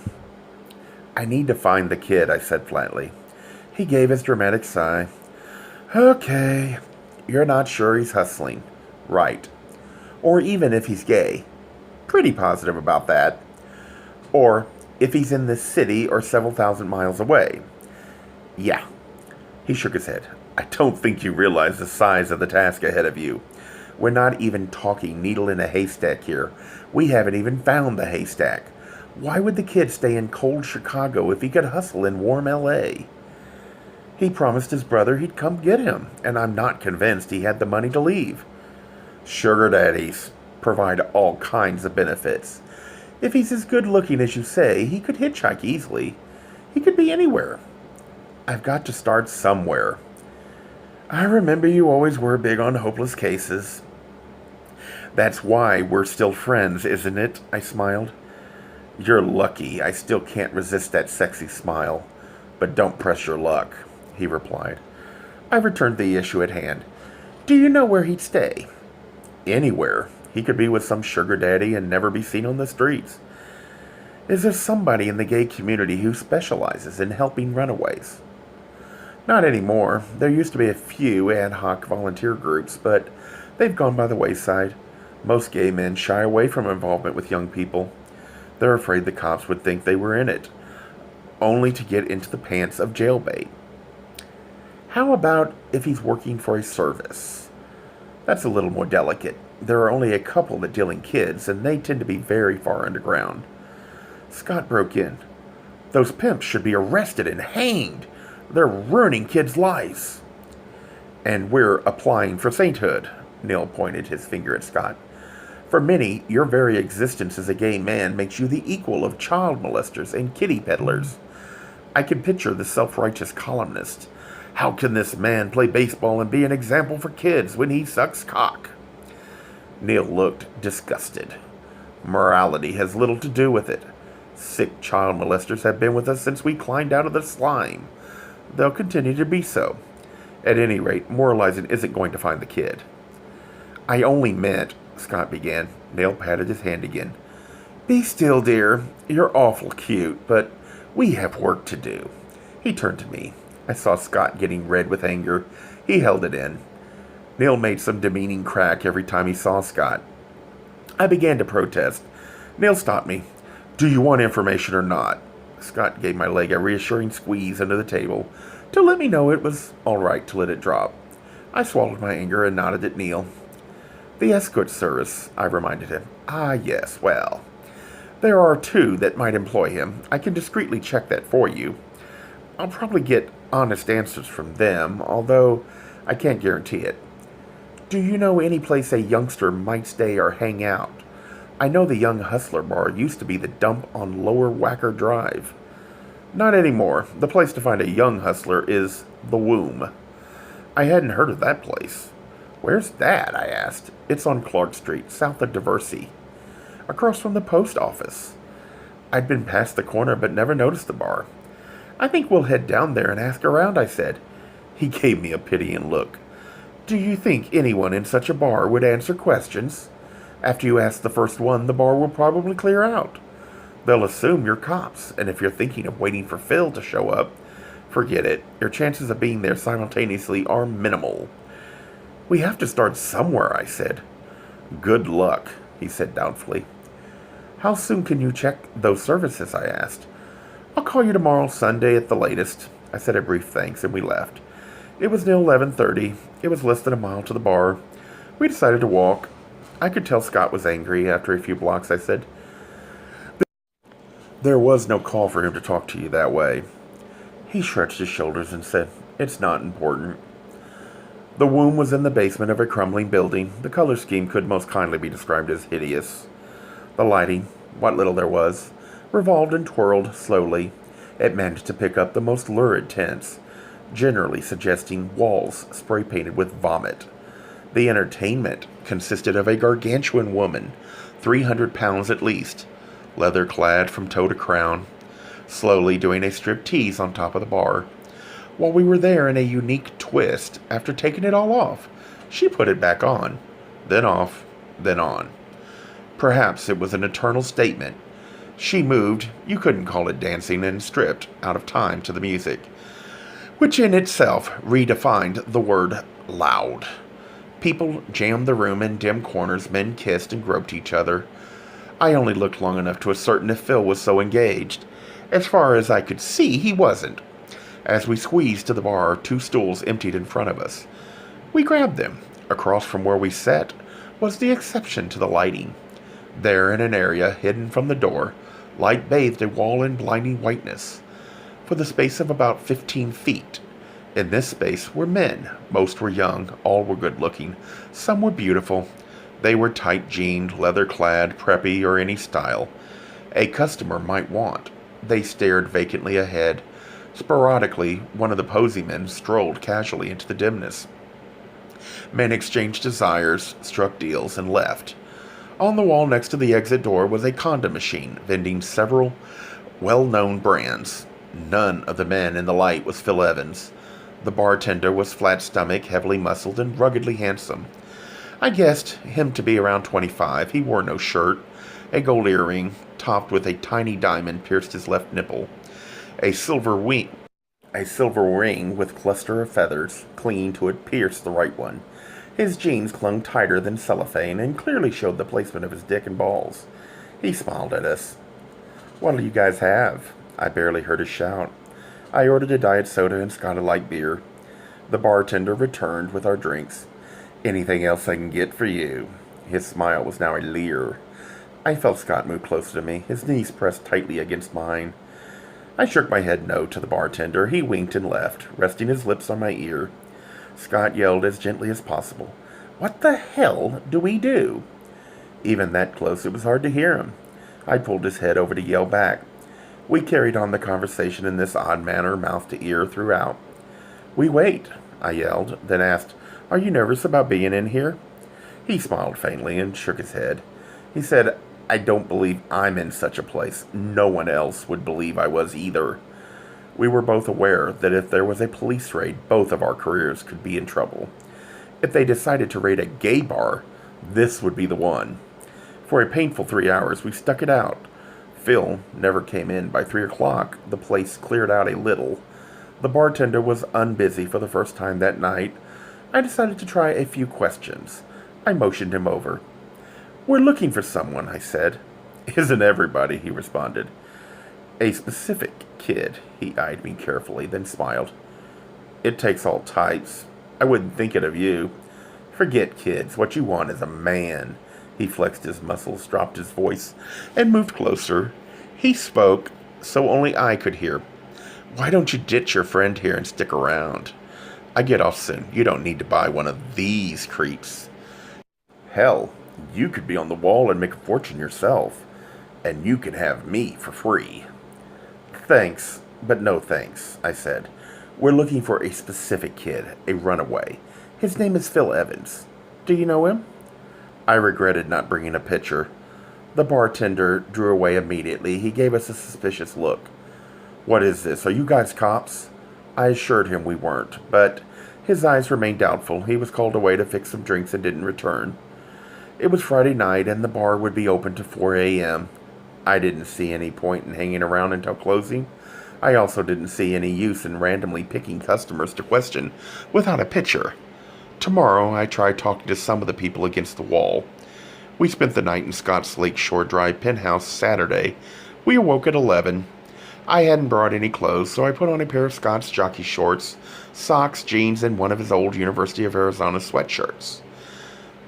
I need to find the kid, I said flatly. He gave his dramatic sigh. Okay, you're not sure he's hustling. Right. Or even if he's gay. Pretty positive about that. Or if he's in this city or several thousand miles away. Yeah. He shook his head. I don't think you realize the size of the task ahead of you. We're not even talking needle in a haystack here. We haven't even found the haystack. Why would the kid stay in cold Chicago if he could hustle in warm L.A.? He promised his brother he'd come get him, and I'm not convinced he had the money to leave. Sugar daddies provide all kinds of benefits. If he's as good looking as you say, he could hitchhike easily. He could be anywhere. I've got to start somewhere. I remember you always were big on hopeless cases. That's why we're still friends, isn't it? I smiled. You're lucky. I still can't resist that sexy smile. But don't press your luck, he replied. I returned the issue at hand. Do you know where he'd stay? Anywhere. He could be with some sugar daddy and never be seen on the streets. Is there somebody in the gay community who specializes in helping runaways? Not anymore. There used to be a few ad hoc volunteer groups, but they've gone by the wayside. Most gay men shy away from involvement with young people. They're afraid the cops would think they were in it, only to get into the pants of jailbait. How about if he's working for a service? That's a little more delicate. There are only a couple that deal in kids, and they tend to be very far underground. Scott broke in. Those pimps should be arrested and hanged. They're ruining kids' lives. And we're applying for sainthood, Neil pointed his finger at Scott. For many, your very existence as a gay man makes you the equal of child molesters and kitty peddlers. I can picture the self-righteous columnist. How can this man play baseball and be an example for kids when he sucks cock? Neil looked disgusted. Morality has little to do with it. Sick child molesters have been with us since we climbed out of the slime. They'll continue to be so. At any rate, moralizing isn't going to find the kid. I only meant, Scott began. Neil patted his hand again. Be still, dear. You're awful cute, but we have work to do. He turned to me. I saw Scott getting red with anger. He held it in. Neil made some demeaning crack every time he saw Scott. I began to protest. Neil stopped me. Do you want information or not? Scott gave my leg a reassuring squeeze under the table to let me know it was all right to let it drop. I swallowed my anger and nodded at Neil. The escort service, I reminded him. Ah, yes, well. There are 2 that might employ him. I can discreetly check that for you. I'll probably get honest answers from them, although I can't guarantee it. Do you know any place a youngster might stay or hang out? I know the Young Hustler Bar used to be the dump on Lower Wacker Drive. Not anymore. The place to find a young hustler is the Womb. I hadn't heard of that place. Where's that? I asked. It's on Clark Street, south of Diversey, across from the post office. I'd been past the corner but never noticed the bar. I think we'll head down there and ask around, I said. He gave me a pitying look. Do you think anyone in such a bar would answer questions? After you ask the first one, the bar will probably clear out. They'll assume you're cops, and if you're thinking of waiting for Phil to show up, forget it. Your chances of being there simultaneously are minimal. We have to start somewhere, I said. Good luck, he said doubtfully. How soon can you check those services, I asked. I'll call you tomorrow, Sunday at the latest. I said a brief thanks, and we left. It was near 11:30. It was less than a mile to the bar. We decided to walk. I could tell Scott was angry. After a few blocks, I said, there was no call for him to talk to you that way. He shrugged his shoulders and said, it's not important. The Womb was in the basement of a crumbling building. The color scheme could most kindly be described as hideous. The lighting, what little there was, revolved and twirled slowly. It managed to pick up the most lurid tints, generally suggesting walls spray-painted with vomit. The entertainment consisted of a gargantuan woman, 300 pounds at least, leather-clad from toe to crown, slowly doing a striptease on top of the bar. While we were there in a unique twist, after taking it all off, she put it back on, then off, then on. Perhaps it was an eternal statement. She moved, you couldn't call it dancing, and stripped out of time to the music, which in itself redefined the word loud. People jammed the room in dim corners, men kissed and groped each other. I only looked long enough to ascertain if Phil was so engaged. As far as I could see, he wasn't. As we squeezed to the bar, 2 stools emptied in front of us. We grabbed them. Across from where we sat was the exception to the lighting. There, in an area hidden from the door, Light bathed a wall in blinding whiteness for the space of about 15 feet. In this space were men. Most were young, all were good-looking, some were beautiful. They were tight-jeaned, leather-clad, preppy, or any style a customer might want. They stared vacantly ahead. Sporadically, one of the posing men strolled casually into the dimness. Men exchanged desires, struck deals, and left. On the wall next to the exit door was a condom machine, vending several well-known brands. None of the men in the light was Phil Evans. The bartender was flat-stomached, heavily muscled, and ruggedly handsome. I guessed him to be around 25. He wore no shirt. A gold earring, topped with a tiny diamond, pierced his left nipple. A silver ring with cluster of feathers clinging to it pierced the right one. His jeans clung tighter than cellophane and clearly showed the placement of his dick and balls. He smiled at us. "What'll you guys have?" I barely heard a shout. I ordered a diet soda and Scott a light beer. The bartender returned with our drinks. "Anything else I can get for you?" His smile was now a leer. I felt Scott move closer to me, his knees pressed tightly against mine. I shook my head no to the bartender. He winked and left, resting his lips on my ear. Scott yelled as gently as possible, "What the hell do we do?" Even that close, it was hard to hear him. I pulled his head over to yell back. We carried on the conversation in this odd manner, mouth to ear, throughout. "We wait," I yelled, then asked, "Are you nervous about being in here?" He smiled faintly and shook his head. He said, "I don't believe I'm in such a place. No one else would believe I was either." We were both aware that if there was a police raid, both of our careers could be in trouble. If they decided to raid a gay bar, this would be the one. For a painful 3 hours, we stuck it out. Phil never came in. By 3 o'clock, the place cleared out a little. The bartender was unbusy for the first time that night. I decided to try a few questions. I motioned him over. "We're looking for someone," I said. "Isn't everybody?" he responded. "A specific kid." He eyed me carefully, then smiled. "It takes all types. I wouldn't think it of you. Forget kids. What you want is a man." He flexed his muscles, dropped his voice, and moved closer. He spoke so only I could hear. "Why don't you ditch your friend here and stick around? I get off soon. You don't need to buy one of these creeps. Hell, you could be on the wall and make a fortune yourself. And you can have me for free." "Thanks, but no thanks," I said. "We're looking for a specific kid, a runaway. His name is Phil Evans. Do you know him?" I regretted not bringing a picture. The bartender drew away immediately. He gave us a suspicious look. "What is this? Are you guys cops?" I assured him we weren't, but his eyes remained doubtful. He was called away to fix some drinks and didn't return. It was Friday night, and the bar would be open to 4 a.m. I didn't see any point in hanging around until closing. I also didn't see any use in randomly picking customers to question without a picture. Tomorrow, I tried talking to some of the people against the wall. We spent the night in Scott's Lakeshore Drive penthouse Saturday. We awoke at 11. I hadn't brought any clothes, so I put on a pair of Scott's jockey shorts, socks, jeans, and one of his old University of Arizona sweatshirts.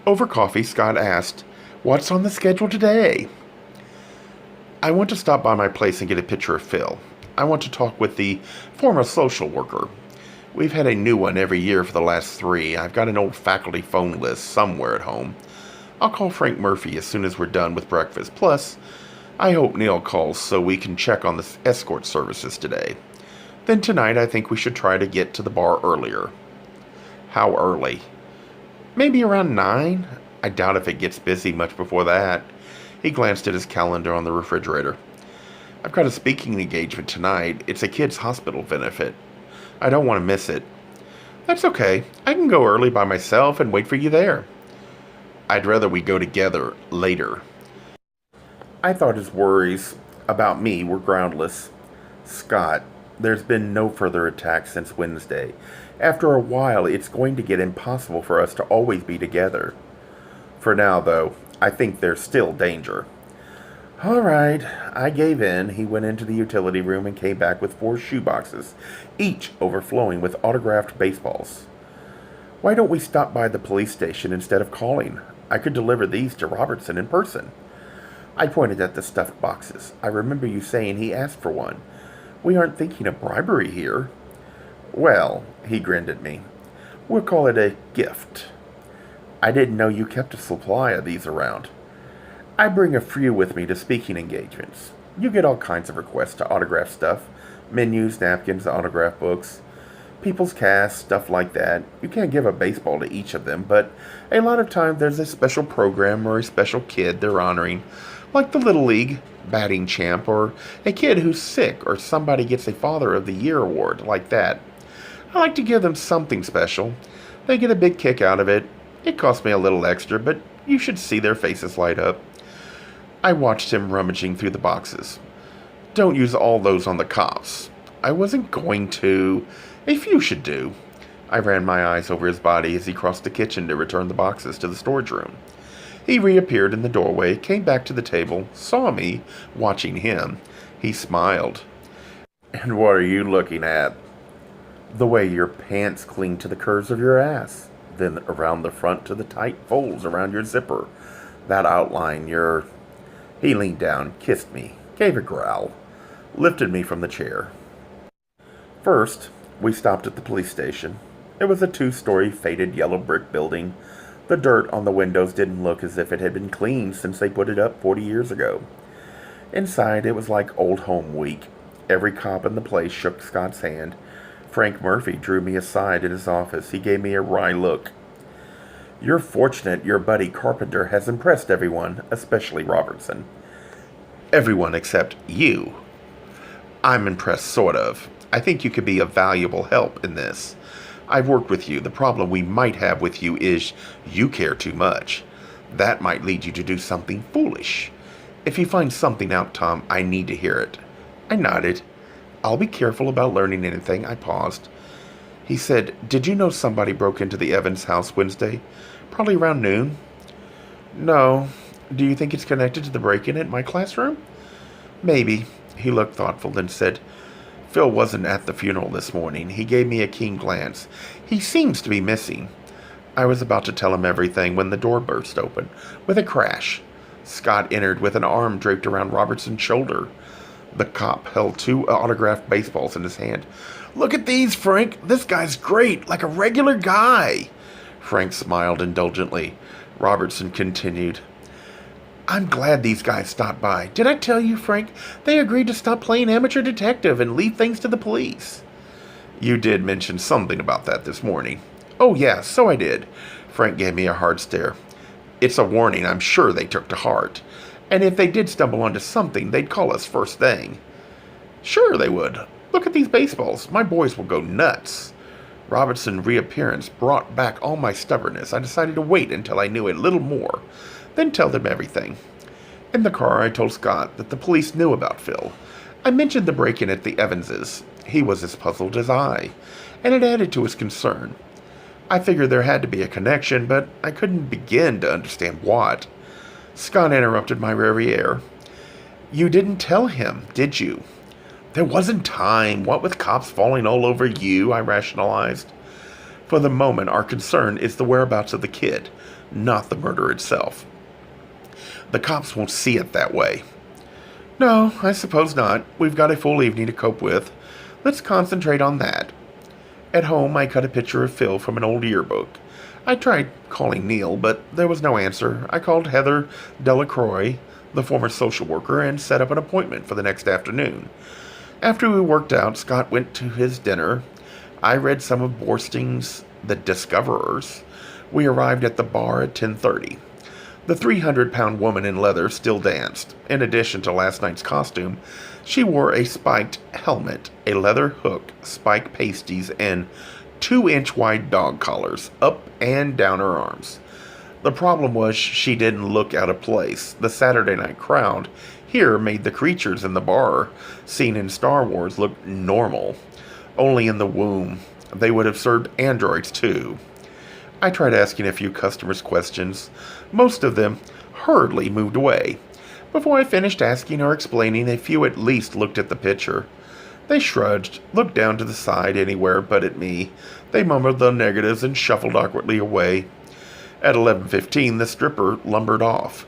Over coffee, Scott asked, "What's on the schedule today?" "I want to stop by my place and get a picture of Phil. I want to talk with the former social worker. We've had a new one every year for the last 3. I've got an old faculty phone list somewhere at home. I'll call Frank Murphy as soon as we're done with breakfast. Plus, I hope Neil calls so we can check on the escort services today. Then tonight I think we should try to get to the bar earlier." "How early?" "Maybe around 9. I doubt if it gets busy much before that." He glanced at his calendar on the refrigerator. "I've got a speaking engagement tonight. It's a kids' hospital benefit. I don't want to miss it." "That's okay. I can go early by myself and wait for you there." "I'd rather we go together later." I thought his worries about me were groundless. "Scott, there's been no further attacks since Wednesday. After a while, it's going to get impossible for us to always be together. For now, though, I think there's still danger." All right, I gave in. He went into the utility room and came back with 4 shoeboxes, each overflowing with autographed baseballs. "Why don't we stop by the police station instead of calling? I could deliver these to Robertson in person." I pointed at the stuffed boxes. I remember you saying he asked for one. We aren't thinking of bribery here. Well, he grinned at me. We'll call it a gift. I didn't know you kept a supply of these around. I bring a few with me to speaking engagements. You get all kinds of requests to autograph stuff. Menus, napkins, autograph books, people's casts, stuff like that. You can't give a baseball to each of them, but a lot of times there's a special program or a special kid they're honoring, like the Little League batting champ, or a kid who's sick, or somebody gets a Father of the Year award, like that. I like to give them something special. They get a big kick out of it. It costs me a little extra, but you should see their faces light up. I watched him rummaging through the boxes. Don't use all those on the cops. I wasn't going to. A few should do. I ran my eyes over his body as he crossed the kitchen to return the boxes to the storage room. He reappeared in the doorway, came back to the table, saw me, watching him. He smiled. And what are you looking at? The way your pants cling to the curves of your ass, then around the front to the tight folds around your zipper. That outline, your... He leaned down, kissed me, gave a growl, lifted me from the chair. First, we stopped at the police station. It was a 2-story faded yellow brick building. The dirt on the windows didn't look as if it had been cleaned since they put it up 40 years ago. Inside, it was like old home week. Every cop in the place shook Scott's hand. Frank Murphy drew me aside in his office. He gave me a wry look. You're fortunate your buddy Carpenter has impressed everyone, especially Robertson. Everyone except you. I'm impressed, sort of. I think you could be a valuable help in this. I've worked with you. The problem we might have with you is you care too much. That might lead you to do something foolish. If you find something out, Tom, I need to hear it. I nodded. I'll be careful about learning anything. I paused. He said, Did you know somebody broke into the Evans house Wednesday? Probably around noon. No. Do you think it's connected to the break-in at my classroom? Maybe. He looked thoughtful, then said, Phil wasn't at the funeral this morning. He gave me a keen glance. He seems to be missing. I was about to tell him everything when the door burst open, with a crash. Scott entered with an arm draped around Robertson's shoulder. The cop held 2 autographed baseballs in his hand. Look at these, Frank. This guy's great, like a regular guy. Frank smiled indulgently. Robertson continued. I'm glad these guys stopped by. Did I tell you, Frank? They agreed to stop playing amateur detective and leave things to the police. You did mention something about that this morning. Oh, yeah, so I did. Frank gave me a hard stare. It's a warning I'm sure they took to heart. And if they did stumble onto something, they'd call us first thing. Sure they would. Look at these baseballs. My boys will go nuts. Robertson's reappearance brought back all my stubbornness. I decided to wait until I knew a little more, then tell them everything. In the car, I told Scott that the police knew about Phil. I mentioned the break-in at the Evanses. He was as puzzled as I, and it added to his concern. I figured there had to be a connection, but I couldn't begin to understand what. Scott interrupted my reverie. You didn't tell him, did you? There wasn't time. What with cops falling all over you, I rationalized. For the moment, our concern is the whereabouts of the kid, not the murder itself. The cops won't see it that way. No, I suppose not. We've got a full evening to cope with. Let's concentrate on that. At home, I cut a picture of Phil from an old yearbook. I tried calling Neil, but there was no answer. I called Heather Delacroix, the former social worker, and set up an appointment for the next afternoon. After we worked out, Scott went to his dinner. I read some of Borsting's The Discoverers. We arrived at the bar at 10:30. The 300-pound woman in leather still danced. In addition to last night's costume, she wore a spiked helmet, a leather hook, spike pasties, and 2-inch-wide dog collars up and down her arms. The problem was she didn't look out of place. The Saturday night crowd here made the creatures in the bar, seen in Star Wars, look normal. Only in the womb. They would have served androids too. I tried asking a few customers questions. Most of them hurriedly moved away. Before I finished asking or explaining, a few at least looked at the picture. They shrugged, looked down to the side anywhere but at me. They mumbled the negatives and shuffled awkwardly away. At 11:15, the stripper lumbered off.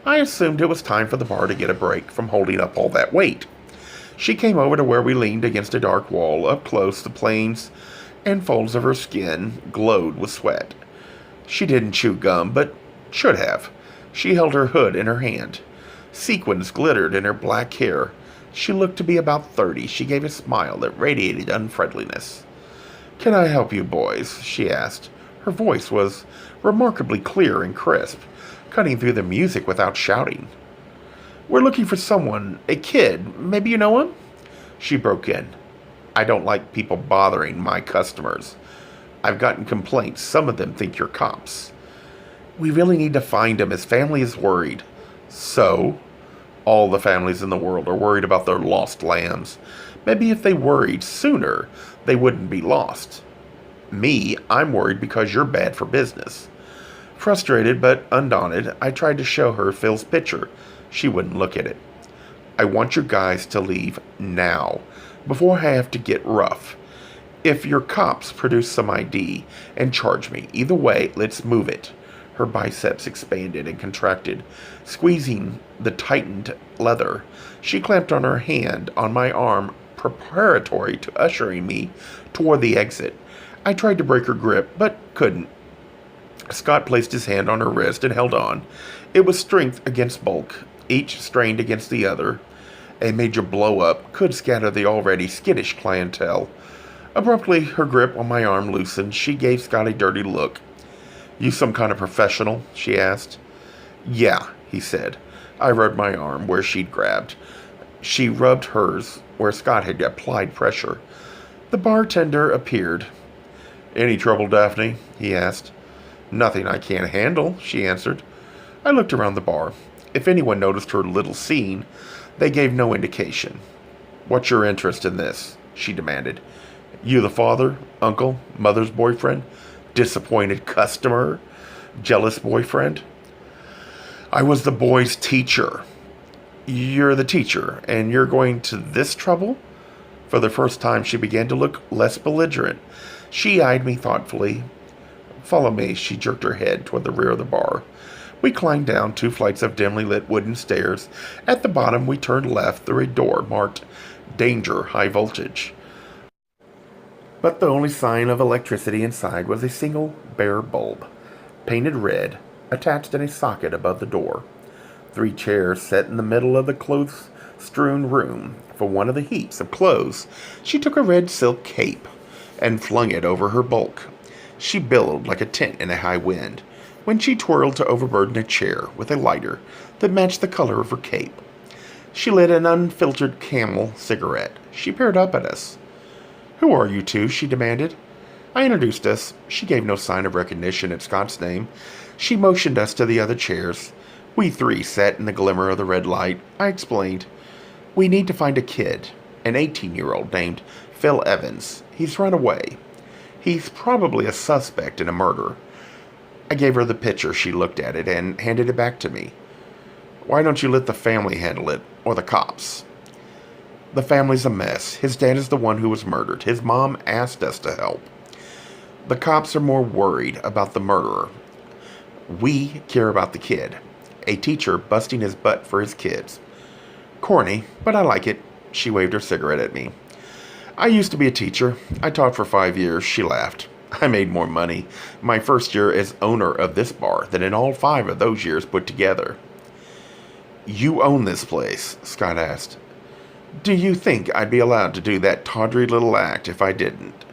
I assumed it was time for the bar to get a break from holding up all that weight. She came over to where we leaned against a dark wall. Up close, the planes and folds of her skin glowed with sweat. She didn't chew gum, but should have. She held her hood in her hand. Sequins glittered in her black hair. She looked to be about 30. She gave a smile that radiated unfriendliness. "Can I help you, boys?" she asked. Her voice was remarkably clear and crisp, cutting through the music without shouting. "We're looking for someone, a kid. Maybe you know him?" She broke in. "I don't like people bothering my customers. I've gotten complaints. Some of them think you're cops. We really need to find him. His family is worried." "So?" "All the families in the world are worried about their lost lambs. Maybe if they worried sooner, they wouldn't be lost. Me, I'm worried because you're bad for business." Frustrated but undaunted, I tried to show her Phil's picture. She wouldn't look at it. "I want you guys to leave now, before I have to get rough. If your cops produce some ID and charge me, either way, let's move it." Her biceps expanded and contracted, squeezing the tightened leather. She clamped on her hand on my arm, preparatory to ushering me toward the exit. I tried to break her grip, but couldn't. Scott placed his hand on her wrist and held on. It was strength against bulk, each strained against the other. A major blow-up could scatter the already skittish clientele. Abruptly, her grip on my arm loosened. She gave Scott a dirty look. "You some kind of professional?" she asked. "Yeah," he said. I rubbed my arm where she'd grabbed. She rubbed hers where Scott had applied pressure. The bartender appeared. "Any trouble, Daphne?" he asked. "Nothing I can't handle," she answered. I looked around the bar. If anyone noticed her little scene, they gave no indication. "What's your interest in this?" she demanded. "You the father, uncle, mother's boyfriend? Disappointed customer? Jealous boyfriend?" "I was the boy's teacher." "You're the teacher, and you're going to this trouble?" For the first time, she began to look less belligerent. She eyed me thoughtfully. "Follow me," she jerked her head toward the rear of the bar. We climbed down 2 flights of dimly lit wooden stairs. At the bottom, we turned left through a door marked "Danger, High Voltage." But the only sign of electricity inside was a single bare bulb, painted red, attached in a socket above the door. 3 chairs set in the middle of the clothes-strewn room. For one of the heaps of clothes, she took a red silk cape and flung it over her bulk. She billowed like a tent in a high wind when she twirled to overburden a chair with a lighter that matched the color of her cape. She lit an unfiltered Camel cigarette. She peered up at us. "Who are you two?" she demanded. I introduced us. She gave no sign of recognition at Scott's name. She motioned us to the other chairs. We 3 sat in the glimmer of the red light. I explained. "We need to find a kid, an 18-year-old named Phil Evans. He's run away. He's probably a suspect in a murder." I gave her the picture. She looked at it and handed it back to me. "Why don't you let the family handle it, or the cops?" "The family's a mess. His dad is the one who was murdered. His mom asked us to help. The cops are more worried about the murderer. We care about the kid. A teacher busting his butt for his kids. Corny, but I like it." She waved her cigarette at me. "I used to be a teacher. I taught for 5 years. She laughed. "I made more money my first year as owner of this bar than in all 5 of those years put together." "You own this place?" Scott asked. "Do you think I'd be allowed to do that tawdry little act if I didn't?"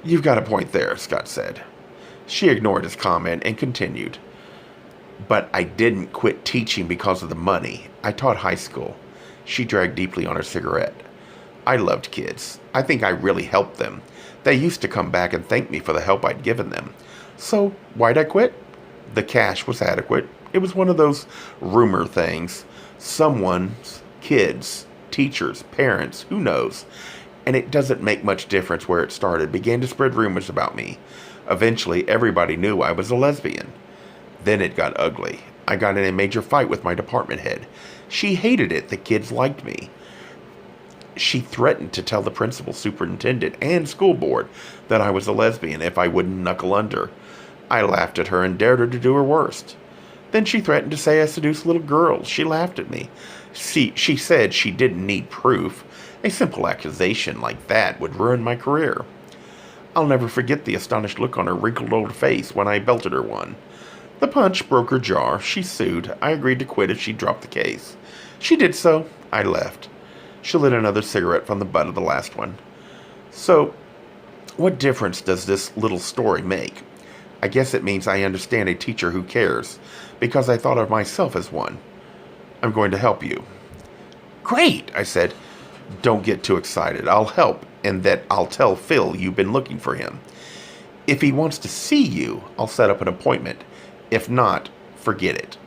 "You've got a point there," Scott said. She ignored his comment and continued. "But I didn't quit teaching because of the money. I taught high school." She dragged deeply on her cigarette. "I loved kids. I think I really helped them. They used to come back and thank me for the help I'd given them. So why'd I quit? The cash was adequate. It was one of those rumor things. Someone's kids, teachers, parents, who knows? And it doesn't make much difference where it started. Began to spread rumors about me. Eventually, everybody knew I was a lesbian. Then it got ugly. I got in a major fight with my department head. She hated it. The kids liked me. She threatened to tell the principal, superintendent, and school board that I was a lesbian if I wouldn't knuckle under. I laughed at her and dared her to do her worst. Then she threatened to say I seduced little girls. She laughed at me. She said she didn't need proof. A simple accusation like that would ruin my career. I'll never forget the astonished look on her wrinkled old face when I belted her one. The punch broke her jaw. She sued. I agreed to quit if she dropped the case. She did so. I left. She lit another cigarette from the butt of the last one. So, what difference does this little story make? I guess it means I understand a teacher who cares, because I thought of myself as one. I'm going to help you. Great, I said. Don't get too excited. I'll help, and that I'll tell Phil you've been looking for him. If he wants to see you, I'll set up an appointment. If not, forget it.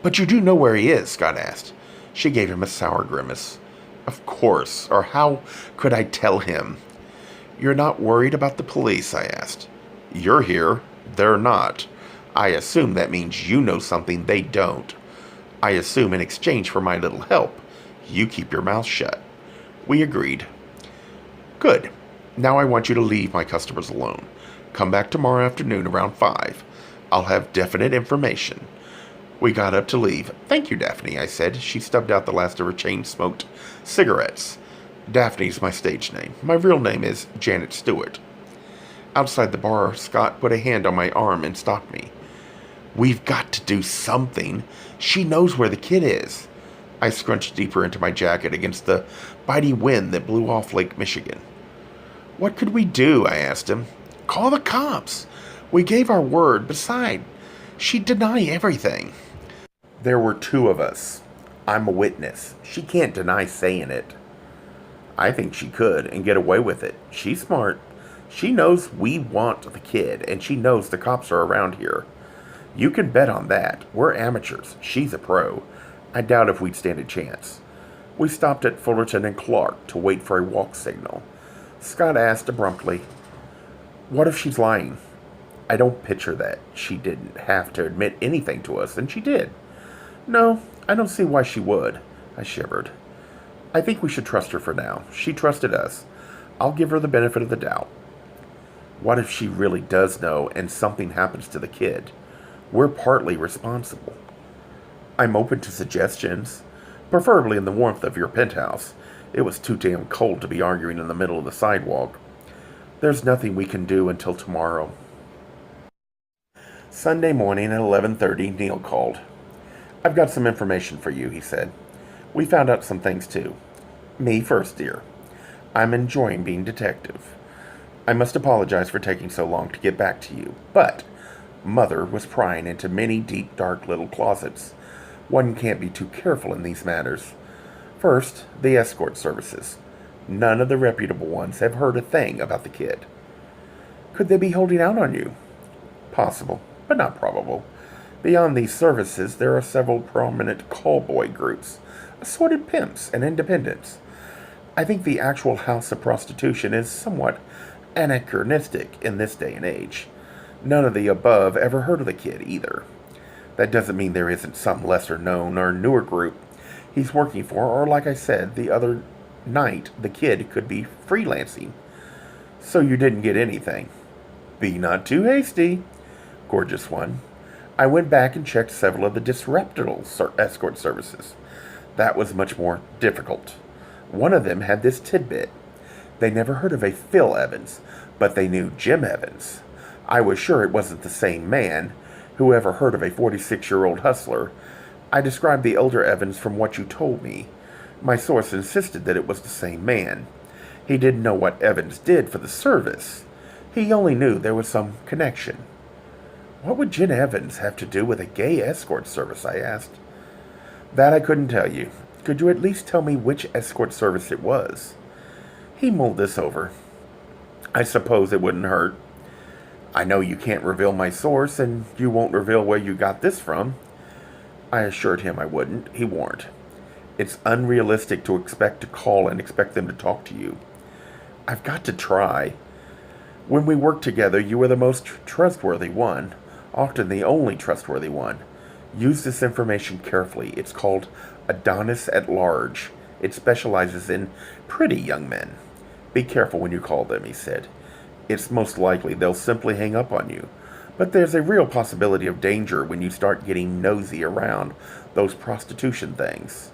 But you do know where he is, Scott asked. She gave him a sour grimace. Of course, or how could I tell him? You're not worried about the police, I asked. You're here. They're not. I assume that means you know something they don't. I assume in exchange for my little help, you keep your mouth shut. We agreed. Good. Now I want you to leave my customers alone. Come back tomorrow afternoon around 5. I'll have definite information. We got up to leave. Thank you, Daphne, I said. She stubbed out the last of her chain-smoked cigarettes. Daphne's my stage name. My real name is Janet Stewart. Outside the bar, Scott put a hand on my arm and stopped me. We've got to do something. She knows where the kid is. I scrunched deeper into my jacket against the bitey wind that blew off Lake Michigan. What could we do? I asked him. Call the cops. We gave our word. Besides, she'd deny everything. There were 2 of us. I'm a witness. She can't deny saying it. I think she could and get away with it. She's smart. She knows we want the kid, and she knows the cops are around here. You can bet on that. We're amateurs. She's a pro. I doubt if we'd stand a chance. We stopped at Fullerton and Clark to wait for a walk signal. Scott asked abruptly, what if she's lying? I don't picture that. She didn't have to admit anything to us, and she did. No, I don't see why she would. I shivered. I think we should trust her for now. She trusted us. I'll give her the benefit of the doubt. What if she really does know and something happens to the kid? We're partly responsible. I'm open to suggestions, preferably in the warmth of your penthouse. It was too damn cold to be arguing in the middle of the sidewalk. There's nothing we can do until tomorrow. Sunday morning at 11:30, Neil called. I've got some information for you, he said. We found out some things, too. Me first, dear. I'm enjoying being detective. I must apologize for taking so long to get back to you, but Mother was prying into many deep, dark little closets. One can't be too careful in these matters. First, the escort services. None of the reputable ones have heard a thing about the kid. Could they be holding out on you? Possible, but not probable. Beyond these services, there are several prominent callboy groups, assorted pimps, and independents. I think the actual house of prostitution is somewhat anachronistic in this day and age. None of the above ever heard of the kid either. That doesn't mean there isn't some lesser known or newer group he's working for, or like I said the other night, the kid could be freelancing. So you didn't get anything. Be not too hasty, gorgeous one. I went back and checked several of the disreputable escort services. That was much more difficult. One of them had this tidbit. They never heard of a Phil Evans, but they knew Jim Evans. I was sure it wasn't the same man. Who ever heard of a 46-year-old hustler? I described the elder Evans from what you told me. My source insisted that it was the same man. He didn't know what Evans did for the service. He only knew there was some connection. What would Jim Evans have to do with a gay escort service? I asked. That I couldn't tell you. Could you at least tell me which escort service it was? He mulled this over. I suppose it wouldn't hurt. I know you can't reveal my source, and you won't reveal where you got this from. I assured him I wouldn't. He warned. It's unrealistic to expect to call and expect them to talk to you. I've got to try. When we worked together, you were the most trustworthy one, often the only trustworthy one. Use this information carefully. It's called Adonis at Large. It specializes in pretty young men. Be careful when you call them, he said. It's most likely they'll simply hang up on you. But there's a real possibility of danger when you start getting nosy around those prostitution things.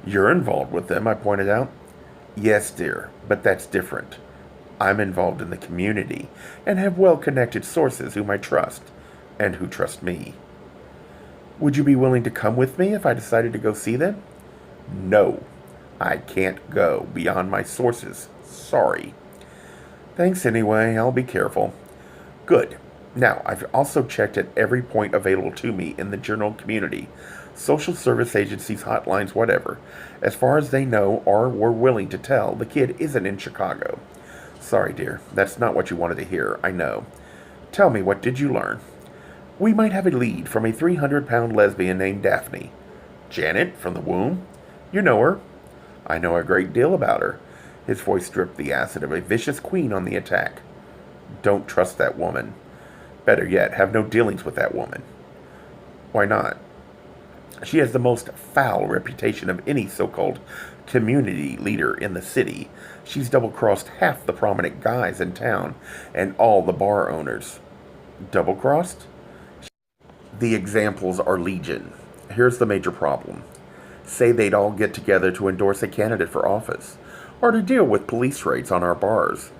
You're involved with them, I pointed out. Yes, dear, but that's different. I'm involved in the community and have well-connected sources whom I trust and who trust me. Would you be willing to come with me if I decided to go see them? No, I can't go beyond my sources. Sorry. Thanks anyway, I'll be careful. Good. Now, I've also checked at every point available to me in the general community. Social service agencies, hotlines, whatever. As far as they know or were willing to tell, the kid isn't in Chicago. Sorry, dear. That's not what you wanted to hear, I know. Tell me, what did you learn? We might have a lead from a 300-pound lesbian named Daphne. Janet, from the womb? You know her. I know a great deal about her. His voice dripped the acid of a vicious queen on the attack. Don't trust that woman. Better yet, have no dealings with that woman. Why not? She has the most foul reputation of any so-called community leader in the city. She's double-crossed half the prominent guys in town and all the bar owners. Double-crossed? The examples are legion. Here's the major problem. Say they'd all get together to endorse a candidate for office, or to deal with police raids on our bars.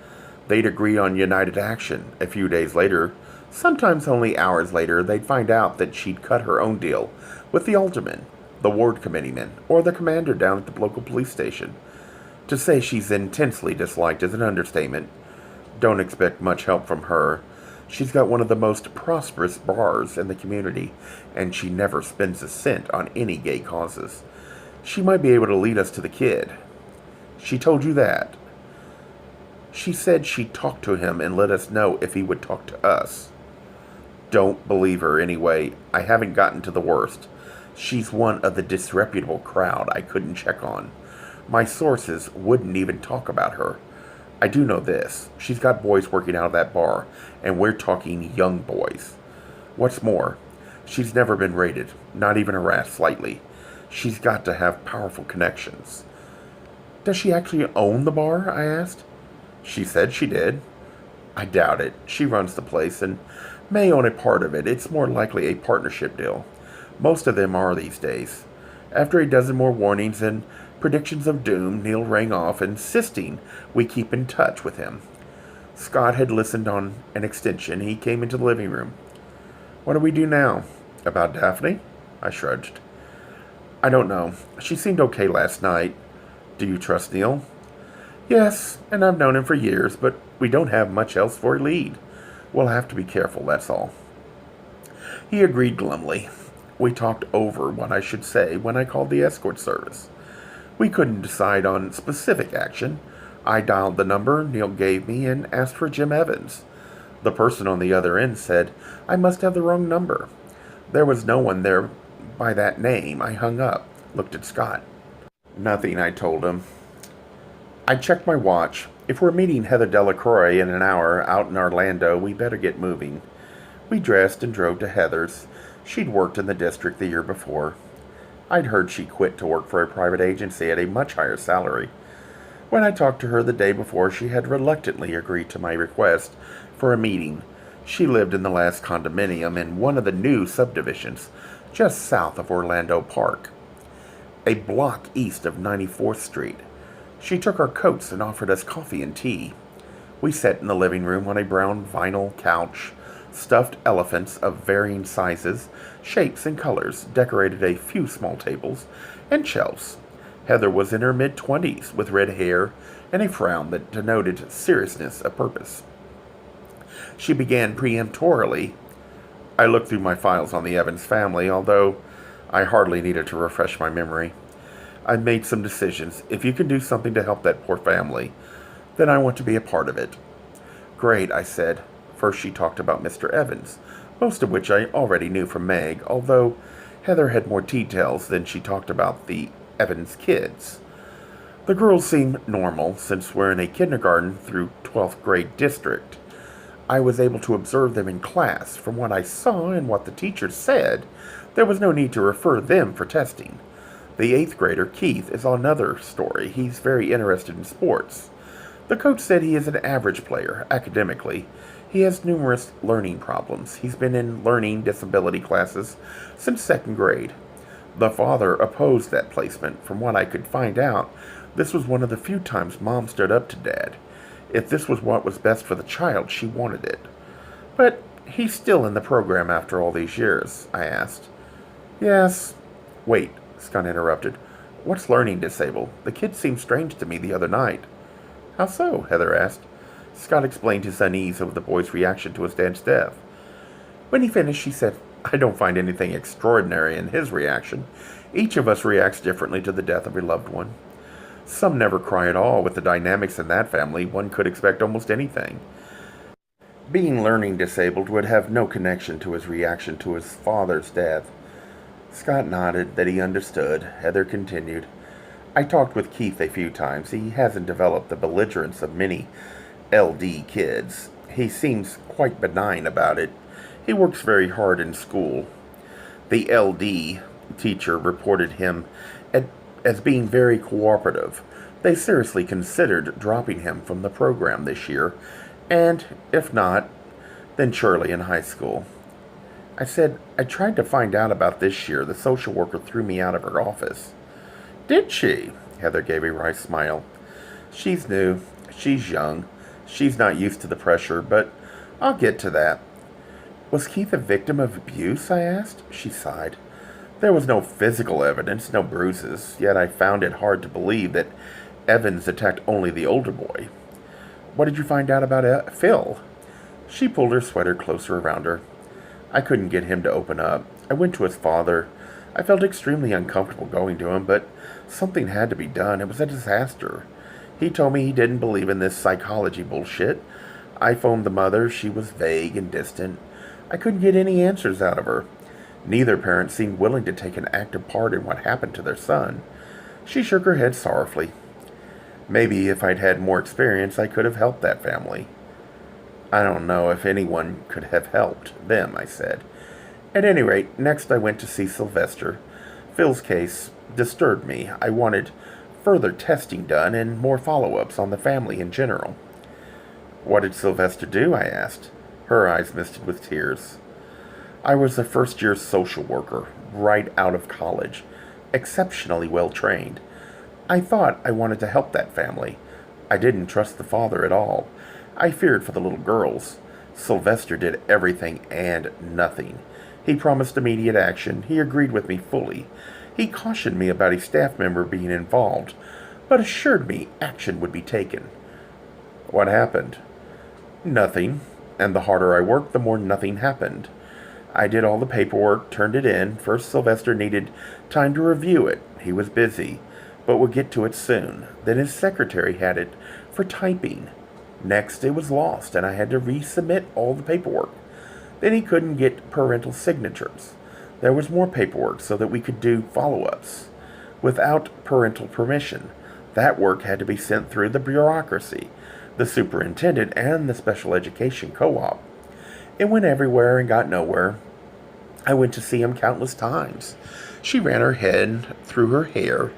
They'd agree on united action. A few days later, sometimes only hours later, they'd find out that she'd cut her own deal with the alderman, the ward committeeman, or the commander down at the local police station. To say she's intensely disliked is an understatement. Don't expect much help from her. She's got one of the most prosperous bars in the community, and she never spends a cent on any gay causes. She might be able to lead us to the kid. She told you that. She said she'd talk to him and let us know if he would talk to us. Don't believe her anyway. I haven't gotten to the worst. She's one of the disreputable crowd I couldn't check on. My sources wouldn't even talk about her. I do know this. She's got boys working out of that bar, and we're talking young boys. What's more, she's never been raided, not even harassed slightly. She's got to have powerful connections. Does she actually own the bar? I asked. She said she did. I doubt it. She runs the place and may own a part of it. It's more likely a partnership deal. Most of them are these days. After a dozen more warnings and predictions of doom, Neil rang off, insisting we keep in touch with him. Scott had listened on an extension. He came into the living room. What do we do now? About Daphne? I shrugged. I don't know. She seemed okay last night. Do you trust Neil? Yes, and I've known him for years, but we don't have much else for a lead. We'll have to be careful, that's all. He agreed glumly. We talked over what I should say when I called the escort service. We couldn't decide on specific action. I dialed the number Neil gave me and asked for Jim Evans. The person on the other end said I must have the wrong number. There was no one there by that name. I hung up, looked at Scott. Nothing, I told him. I checked my watch. If we're meeting Heather Delacroix in an hour out in Orlando, we better get moving. We dressed and drove to Heather's. She'd worked in the district the year before. I'd heard she quit to work for a private agency at a much higher salary. When I talked to her the day before, she had reluctantly agreed to my request for a meeting. She lived in the last condominium in one of the new subdivisions, just south of Orlando Park, a block east of 94th Street. She took our coats and offered us coffee and tea. We sat in the living room on a brown vinyl couch. Stuffed elephants of varying sizes, shapes, and colors decorated a few small tables and shelves. Heather was in her mid-20s, with red hair and a frown that denoted seriousness of purpose. She began peremptorily. I looked through my files on the Evans family, although I hardly needed to refresh my memory. I've made some decisions. If you can do something to help that poor family, then I want to be a part of it. Great, I said. First she talked about Mr. Evans, most of which I already knew from Meg, although Heather had more details than she talked about the Evans kids. The girls seemed normal, since we're in a kindergarten through 12th grade district. I was able to observe them in class. From what I saw and what the teachers said, there was no need to refer them for testing. The 8th grader, Keith, is another story. He's very interested in sports. The coach said he is an average player, academically. He has numerous learning problems. He's been in learning disability classes since second grade. The father opposed that placement. From what I could find out, this was one of the few times Mom stood up to Dad. If this was what was best for the child, she wanted it. But he's still in the program after all these years, I asked. Yes. Wait, Scott interrupted. What's learning disabled? The kid seemed strange to me the other night. How so? Heather asked. Scott explained his unease over the boy's reaction to his dad's death. When he finished, she said, I don't find anything extraordinary in his reaction. Each of us reacts differently to the death of a loved one. Some never cry at all. With the dynamics in that family, one could expect almost anything. Being learning disabled would have no connection to his reaction to his father's death. Scott nodded that he understood. Heather continued, I talked with Keith a few times. He hasn't developed the belligerence of many LD kids. He seems quite benign about it. He works very hard in school. The LD teacher reported him as being very cooperative. They seriously considered dropping him from the program this year, and if not, then surely in high school. I said, I tried to find out about this year. The social worker threw me out of her office. Did she? Heather gave a wry smile. She's new. She's young. She's not used to the pressure, but I'll get to that. Was Keith a victim of abuse? I asked. She sighed. There was no physical evidence, no bruises, yet I found it hard to believe that Evans attacked only the older boy. What did you find out about Phil? She pulled her sweater closer around her. I couldn't get him to open up. I went to his father. I felt extremely uncomfortable going to him, but something had to be done. It was a disaster. He told me he didn't believe in this psychology bullshit. I phoned the mother. She was vague and distant. I couldn't get any answers out of her. Neither parent seemed willing to take an active part in what happened to their son. She shook her head sorrowfully. Maybe if I'd had more experience, I could have helped that family. I don't know if anyone could have helped them, I said. At any rate, next I went to see Sylvester. Phil's case disturbed me. I wanted further testing done and more follow-ups on the family in general. What did Sylvester do? I asked. Her eyes misted with tears. I was a first-year social worker, right out of college, exceptionally well-trained. I thought I wanted to help that family. I didn't trust the father at all. I feared for the little girls. Sylvester did everything and nothing. He promised immediate action. He agreed with me fully. He cautioned me about a staff member being involved, but assured me action would be taken. What happened? Nothing. And the harder I worked, the more nothing happened. I did all the paperwork, turned it in. First, Sylvester needed time to review it. He was busy, but would get to it soon. Then his secretary had it for typing. Next, it was lost, and I had to resubmit all the paperwork. Then he couldn't get parental signatures. There was more paperwork so that we could do follow-ups. Without parental permission, that work had to be sent through the bureaucracy, the superintendent, and the special education co-op. It went everywhere and got nowhere. I went to see him countless times. She ran her head through her hair.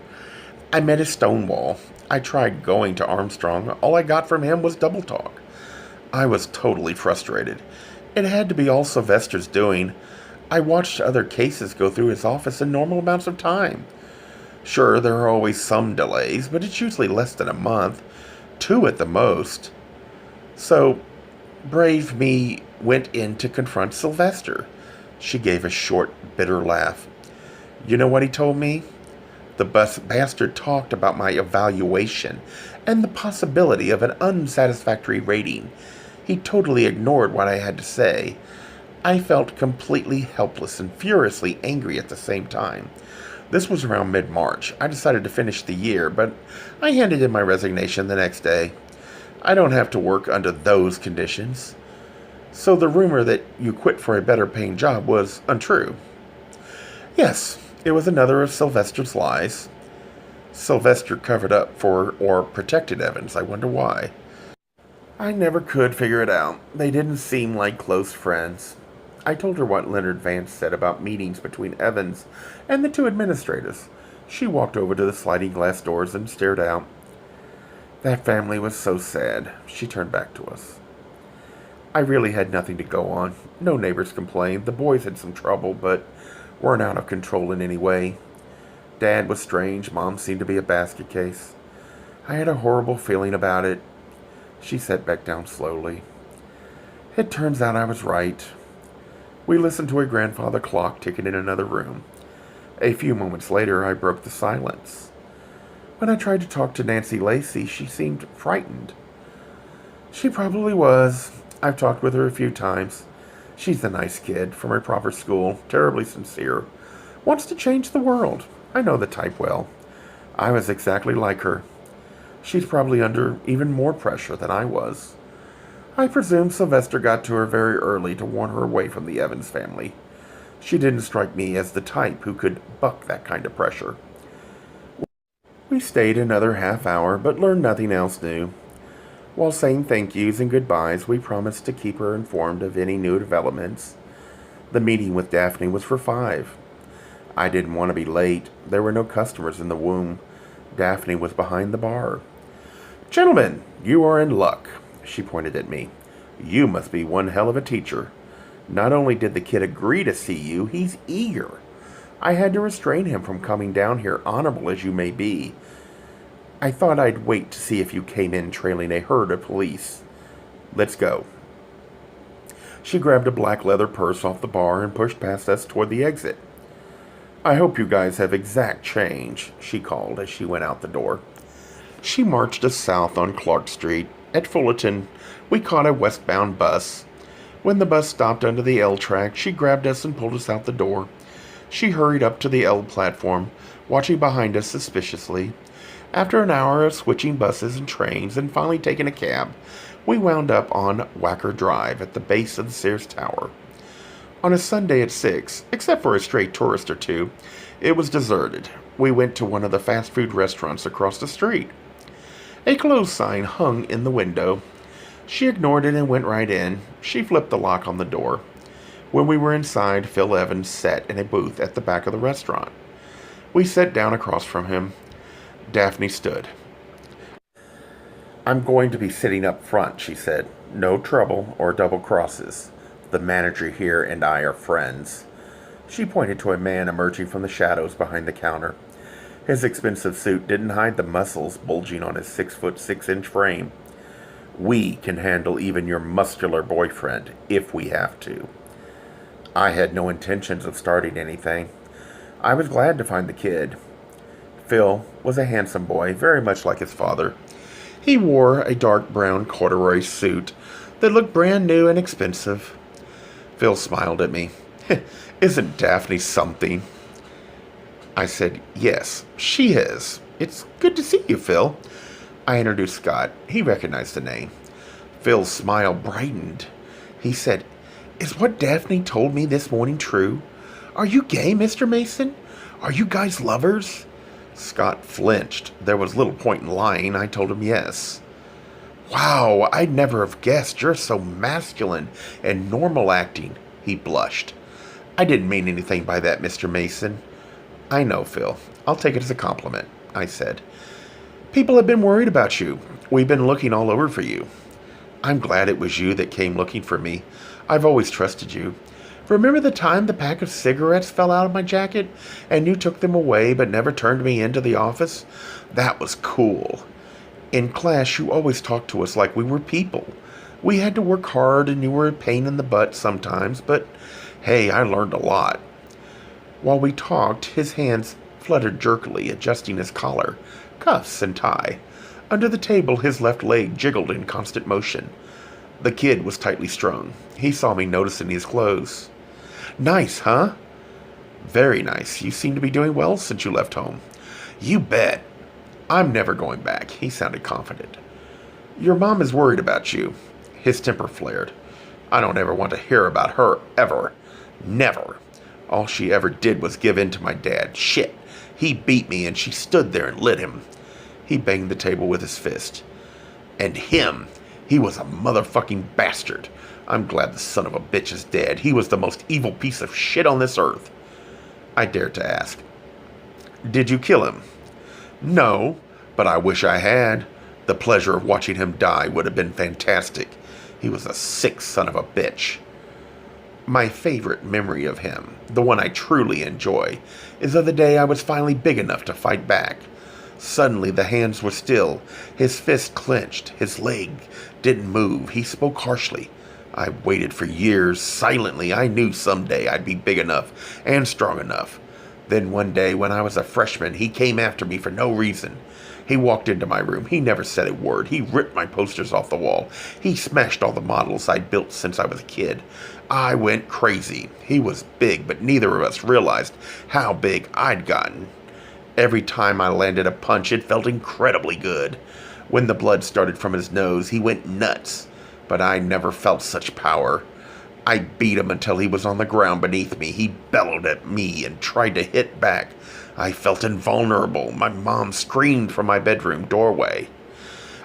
I met his Stonewall. I tried going to Armstrong. All I got from him was double talk. I was totally frustrated. It had to be all Sylvester's doing. I watched other cases go through his office in normal amounts of time. Sure, there are always some delays, but it's usually less than a month. 2 at the most. So, brave me went in to confront Sylvester. She gave a short, bitter laugh. You know what he told me? The bastard talked about my evaluation and the possibility of an unsatisfactory rating. He totally ignored what I had to say. I felt completely helpless and furiously angry at the same time. This was around mid-March. I decided to finish the year, but I handed in my resignation the next day. I don't have to work under those conditions. So the rumor that you quit for a better-paying job was untrue. Yes, it was another of Sylvester's lies. Sylvester covered up for or protected Evans. I wonder why. I never could figure it out. They didn't seem like close friends. I told her what Leonard Vance said about meetings between Evans and the 2 administrators. She walked over to the sliding glass doors and stared out. That family was so sad. She turned back to us. I really had nothing to go on. No neighbors complained. The boys had some trouble, but weren't out of control in any way. Dad was strange. Mom seemed to be a basket case. I had a horrible feeling about it. She sat back down slowly. It turns out I was right. We listened to a grandfather clock ticking in another room. A few moments later, I broke the silence. When I tried to talk to Nancy Lacey, she seemed frightened. She probably was. I've talked with her a few times. She's a nice kid, from a proper school, terribly sincere. Wants to change the world. I know the type well. I was exactly like her. She's probably under even more pressure than I was. I presume Sylvester got to her very early to warn her away from the Evans family. She didn't strike me as the type who could buck that kind of pressure. We stayed another half hour, but learned nothing else new. While saying thank yous and goodbyes, we promised to keep her informed of any new developments. The meeting with Daphne was for 5. I didn't want to be late. There were no customers in the womb. Daphne was behind the bar. "Gentlemen, you are in luck," she pointed at me. "You must be one hell of a teacher. Not only did the kid agree to see you, he's eager. I had to restrain him from coming down here, honorable as you may be. I thought I'd wait to see if you came in trailing a herd of police. Let's go." She grabbed a black leather purse off the bar and pushed past us toward the exit. "I hope you guys have exact change," she called as she went out the door. She marched us south on Clark Street. At Fullerton, we caught a westbound bus. When the bus stopped under the L track, she grabbed us and pulled us out the door. She hurried up to the L platform, watching behind us suspiciously. After an hour of switching buses and trains and finally taking a cab, we wound up on Wacker Drive at the base of the Sears Tower. On a Sunday at 6, except for a stray tourist or two, it was deserted. We went to one of the fast food restaurants across the street. A closed sign hung in the window. She ignored it and went right in. She flipped the lock on the door. When we were inside, Phil Evans sat in a booth at the back of the restaurant. We sat down across from him. Daphne stood. "I'm going to be sitting up front," she said. "No trouble or double crosses. The manager here and I are friends." She pointed to a man emerging from the shadows behind the counter. His expensive suit didn't hide the muscles bulging on his 6'6" frame. "We can handle even your muscular boyfriend, if we have to." I had no intentions of starting anything. I was glad to find the kid. Phil was a handsome boy, very much like his father. He wore a dark brown corduroy suit that looked brand new and expensive. Phil smiled at me. "Isn't Daphne something?" I said, "Yes, she is. It's good to see you, Phil." I introduced Scott. He recognized the name. Phil's smile brightened. He said, "Is what Daphne told me this morning true? Are you gay, Mr. Mason? Are you guys lovers?" Scott flinched. There was little point in lying. I told him yes. "Wow, I'd never have guessed you're so masculine and normal acting," he blushed. "I didn't mean anything by that, Mr. Mason." "I know, Phil. I'll take it as a compliment," I said. "People have been worried about you. We've been looking all over for you." "I'm glad it was you that came looking for me. I've always trusted you. Remember the time the pack of cigarettes fell out of my jacket and you took them away but never turned me into the office? That was cool. In class, you always talked to us like we were people. We had to work hard and you were a pain in the butt sometimes, but hey, I learned a lot." While we talked, his hands fluttered jerkily, adjusting his collar, cuffs, and tie. Under the table, his left leg jiggled in constant motion. The kid was tightly strung. He saw me noticing his clothes. "Nice, huh?" "Very nice. You seem to be doing well since you left home." "You bet. I'm never going back." He sounded confident. "Your mom is worried about you." His temper flared. "I don't ever want to hear about her, ever. Never. All she ever did was give in to my dad. Shit. He beat me and she stood there and lit him." He banged the table with his fist. "And him. He was a motherfucking bastard. I'm glad the son of a bitch is dead. He was the most evil piece of shit on this earth." I dared to ask, "Did you kill him?" "No, but I wish I had. The pleasure of watching him die would have been fantastic. He was a sick son of a bitch. My favorite memory of him, the one I truly enjoy, is of the day I was finally big enough to fight back. Suddenly the hands were still, his fist clenched, his leg didn't move. He spoke harshly. I waited for years, silently. I knew someday I'd be big enough and strong enough. Then one day, when I was a freshman, he came after me for no reason. He walked into my room. He never said a word. He ripped my posters off the wall. He smashed all the models I'd built since I was a kid. I went crazy. He was big, but neither of us realized how big I'd gotten. Every time I landed a punch, it felt incredibly good. When the blood started from his nose, he went nuts. But I never felt such power. I beat him until he was on the ground beneath me. He bellowed at me and tried to hit back. I felt invulnerable. My mom screamed from my bedroom doorway.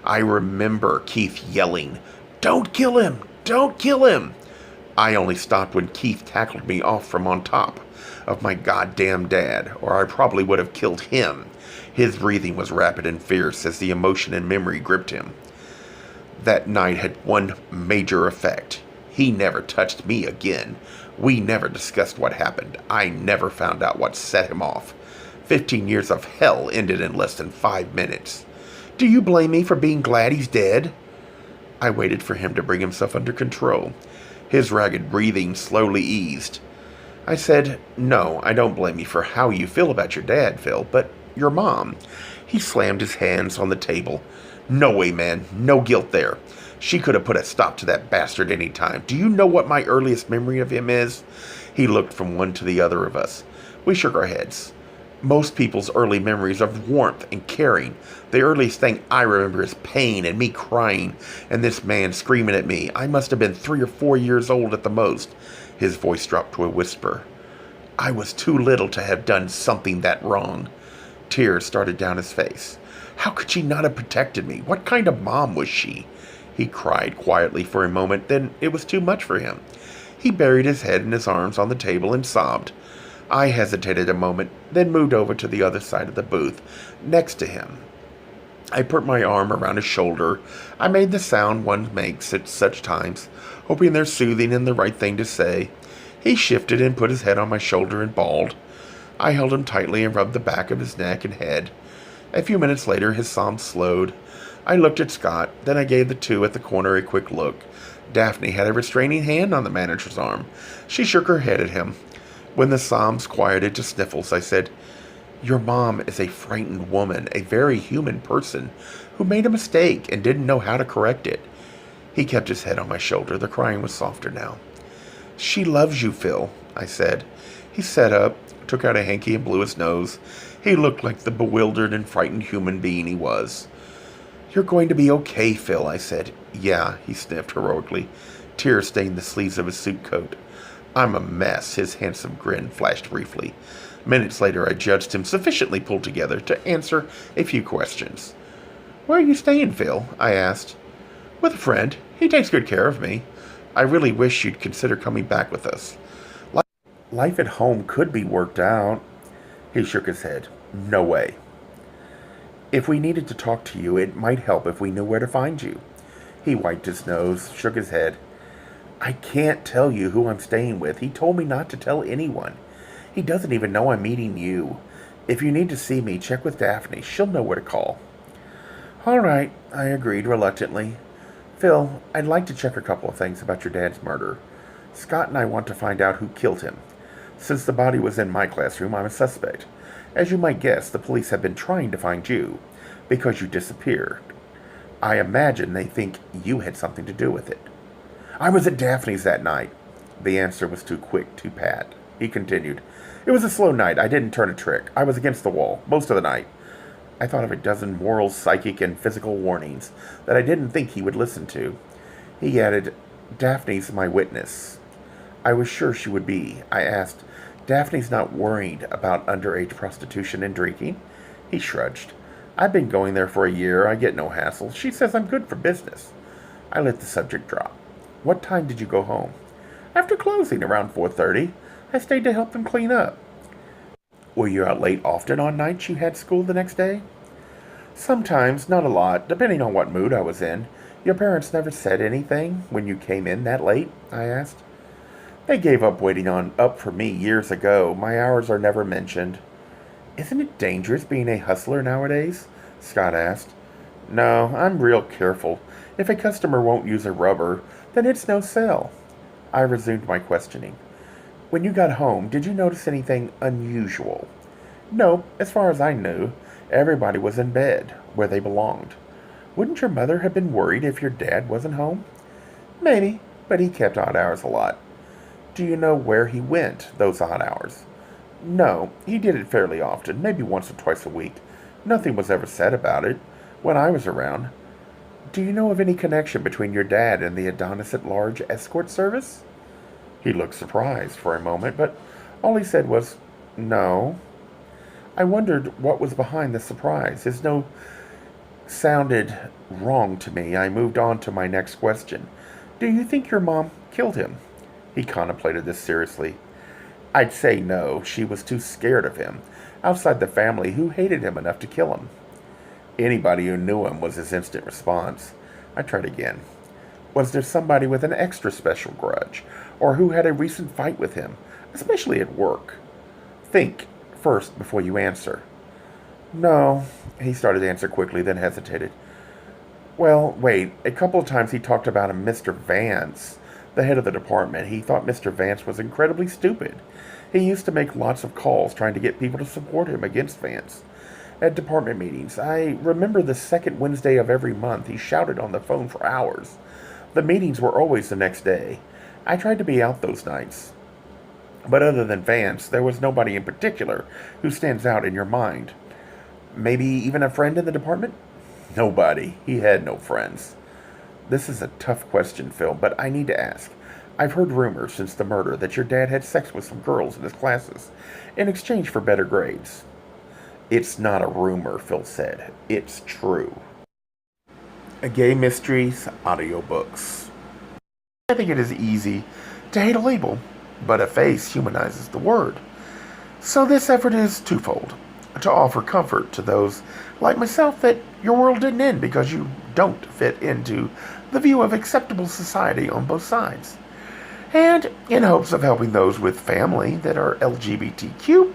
I remember Keith yelling, "Don't kill him! Don't kill him!" I only stopped when Keith tackled me off from on top of my goddamn dad, or I probably would have killed him. His breathing was rapid and fierce as the emotion and memory gripped him. That night had one major effect. He never touched me again. We never discussed what happened. I never found out what set him off. 15 years of hell ended in less than 5 minutes. Do you blame me for being glad he's dead? I waited for him to bring himself under control. His ragged breathing slowly eased. I said, "No, I don't blame you for how you feel about your dad, Phil, but your mom." He slammed his hands on the table. "No way, man. No guilt there. She could have put a stop to that bastard any time. Do you know what my earliest memory of him is?" He looked from one to the other of us. We shook our heads. Most people's early memories are of warmth and caring. The earliest thing I remember is pain and me crying, and this man screaming at me. I must have been 3 or 4 years old at the most. His voice dropped to a whisper. I was too little to have done something that wrong. Tears started down his face. How could she not have protected me? What kind of mom was she? He cried quietly for a moment, then it was too much for him. He buried his head in his arms on the table and sobbed. I hesitated a moment, then moved over to the other side of the booth, next to him. I put my arm around his shoulder. I made the sound one makes at such times, hoping they're soothing and the right thing to say. He shifted and put his head on my shoulder and bawled. I held him tightly and rubbed the back of his neck and head. A few minutes later, his sobs slowed. I looked at Scott, then I gave the two at the corner a quick look. Daphne had a restraining hand on the manager's arm. She shook her head at him. When the sobs quieted to sniffles, I said, "Your mom is a frightened woman, a very human person, who made a mistake and didn't know how to correct it." He kept his head on my shoulder. The crying was softer now. "She loves you, Phil," I said. He sat up, took out a hanky and blew his nose. He looked like the bewildered and frightened human being he was. "You're going to be okay, Phil," I said. "Yeah," he sniffed heroically. Tears stained the sleeves of his suit coat. "I'm a mess." His handsome grin flashed briefly. Minutes later, I judged him sufficiently pulled together to answer a few questions. "Where are you staying, Phil?" I asked. "With a friend. He takes good care of me. I really wish you'd consider coming back with us. Life at home could be worked out." He shook his head. "No way. If we needed to talk to you, it might help if we knew where to find you." He wiped his nose, shook his head. "I can't tell you who I'm staying with. He told me not to tell anyone. He doesn't even know I'm meeting you. If you need to see me, check with Daphne. She'll know where to call." "All right," I agreed reluctantly. "Phil, I'd like to check a couple of things about your dad's murder. Scott and I want to find out who killed him. Since the body was in my classroom, I'm a suspect. As you might guess, the police have been trying to find you because you disappeared. I imagine they think you had something to do with it." "I was at Daphne's that night." The answer was too quick, too pat. He continued, "It was a slow night. I didn't turn a trick. I was against the wall most of the night. I thought of a dozen moral, psychic, and physical warnings that I didn't think he would listen to." He added, "Daphne's my witness." I was sure she would be. I asked, "Daphne's not worried about underage prostitution and drinking?" He shrugged. "I've been going there for a year. I get no hassle. She says I'm good for business." I let the subject drop. "What time did you go home?" "After closing, around 4:30. I stayed to help them clean up." "Were you out late often on nights you had school the next day?" "Sometimes, not a lot, depending on what mood I was in. Your parents never said anything when you came in that late? I asked. They gave up waiting on up for me years ago. My hours are never mentioned. Isn't it dangerous being a hustler nowadays? Scott asked. No, I'm real careful. If a customer won't use a rubber, then it's no sale. I resumed my questioning. When you got home, did you notice anything unusual? No, as far as I knew, everybody was in bed, where they belonged. Wouldn't your mother have been worried if your dad wasn't home? Maybe, but he kept odd hours a lot. Do you know where he went those odd hours? No, he did it fairly often, maybe once or twice a week. Nothing was ever said about it when I was around. Do you know of any connection between your dad and the Adonis at Large escort service? He looked surprised for a moment, but all he said was, no. I wondered what was behind the surprise. His no sounded wrong to me. I moved on to my next question. Do you think your mom killed him? He contemplated this seriously. I'd say no. She was too scared of him. Outside the family, who hated him enough to kill him? Anybody who knew him, was his instant response. I tried again. Was there somebody with an extra special grudge, or who had a recent fight with him, especially at work? Think first before you answer. No, he started to answer quickly, then hesitated. Well, wait, a couple of times he talked about a Mr. Vance, the head of the department. He thought Mr. Vance was incredibly stupid. He used to make lots of calls trying to get people to support him against Vance. At department meetings, I remember the second Wednesday of every month, he shouted on the phone for hours. The meetings were always the next day. I tried to be out those nights. But other than Vance, there was nobody in particular who stands out in your mind. Maybe even a friend in the department? Nobody. He had no friends. This is a tough question, Phil, but I need to ask. I've heard rumors since the murder that your dad had sex with some girls in his classes in exchange for better grades. It's not a rumor, Phil said. It's true. A Gay Mysteries audiobooks. I think it is easy to hate a label, but a face humanizes the word. So this effort is twofold. To offer comfort to those like myself that your world didn't end because you don't fit into the view of acceptable society on both sides. And in hopes of helping those with family that are LGBTQ,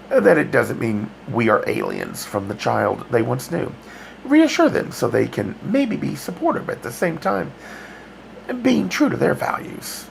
that it doesn't mean we are aliens from the child they once knew. Reassure them so they can maybe be supportive at the same time, being true to their values.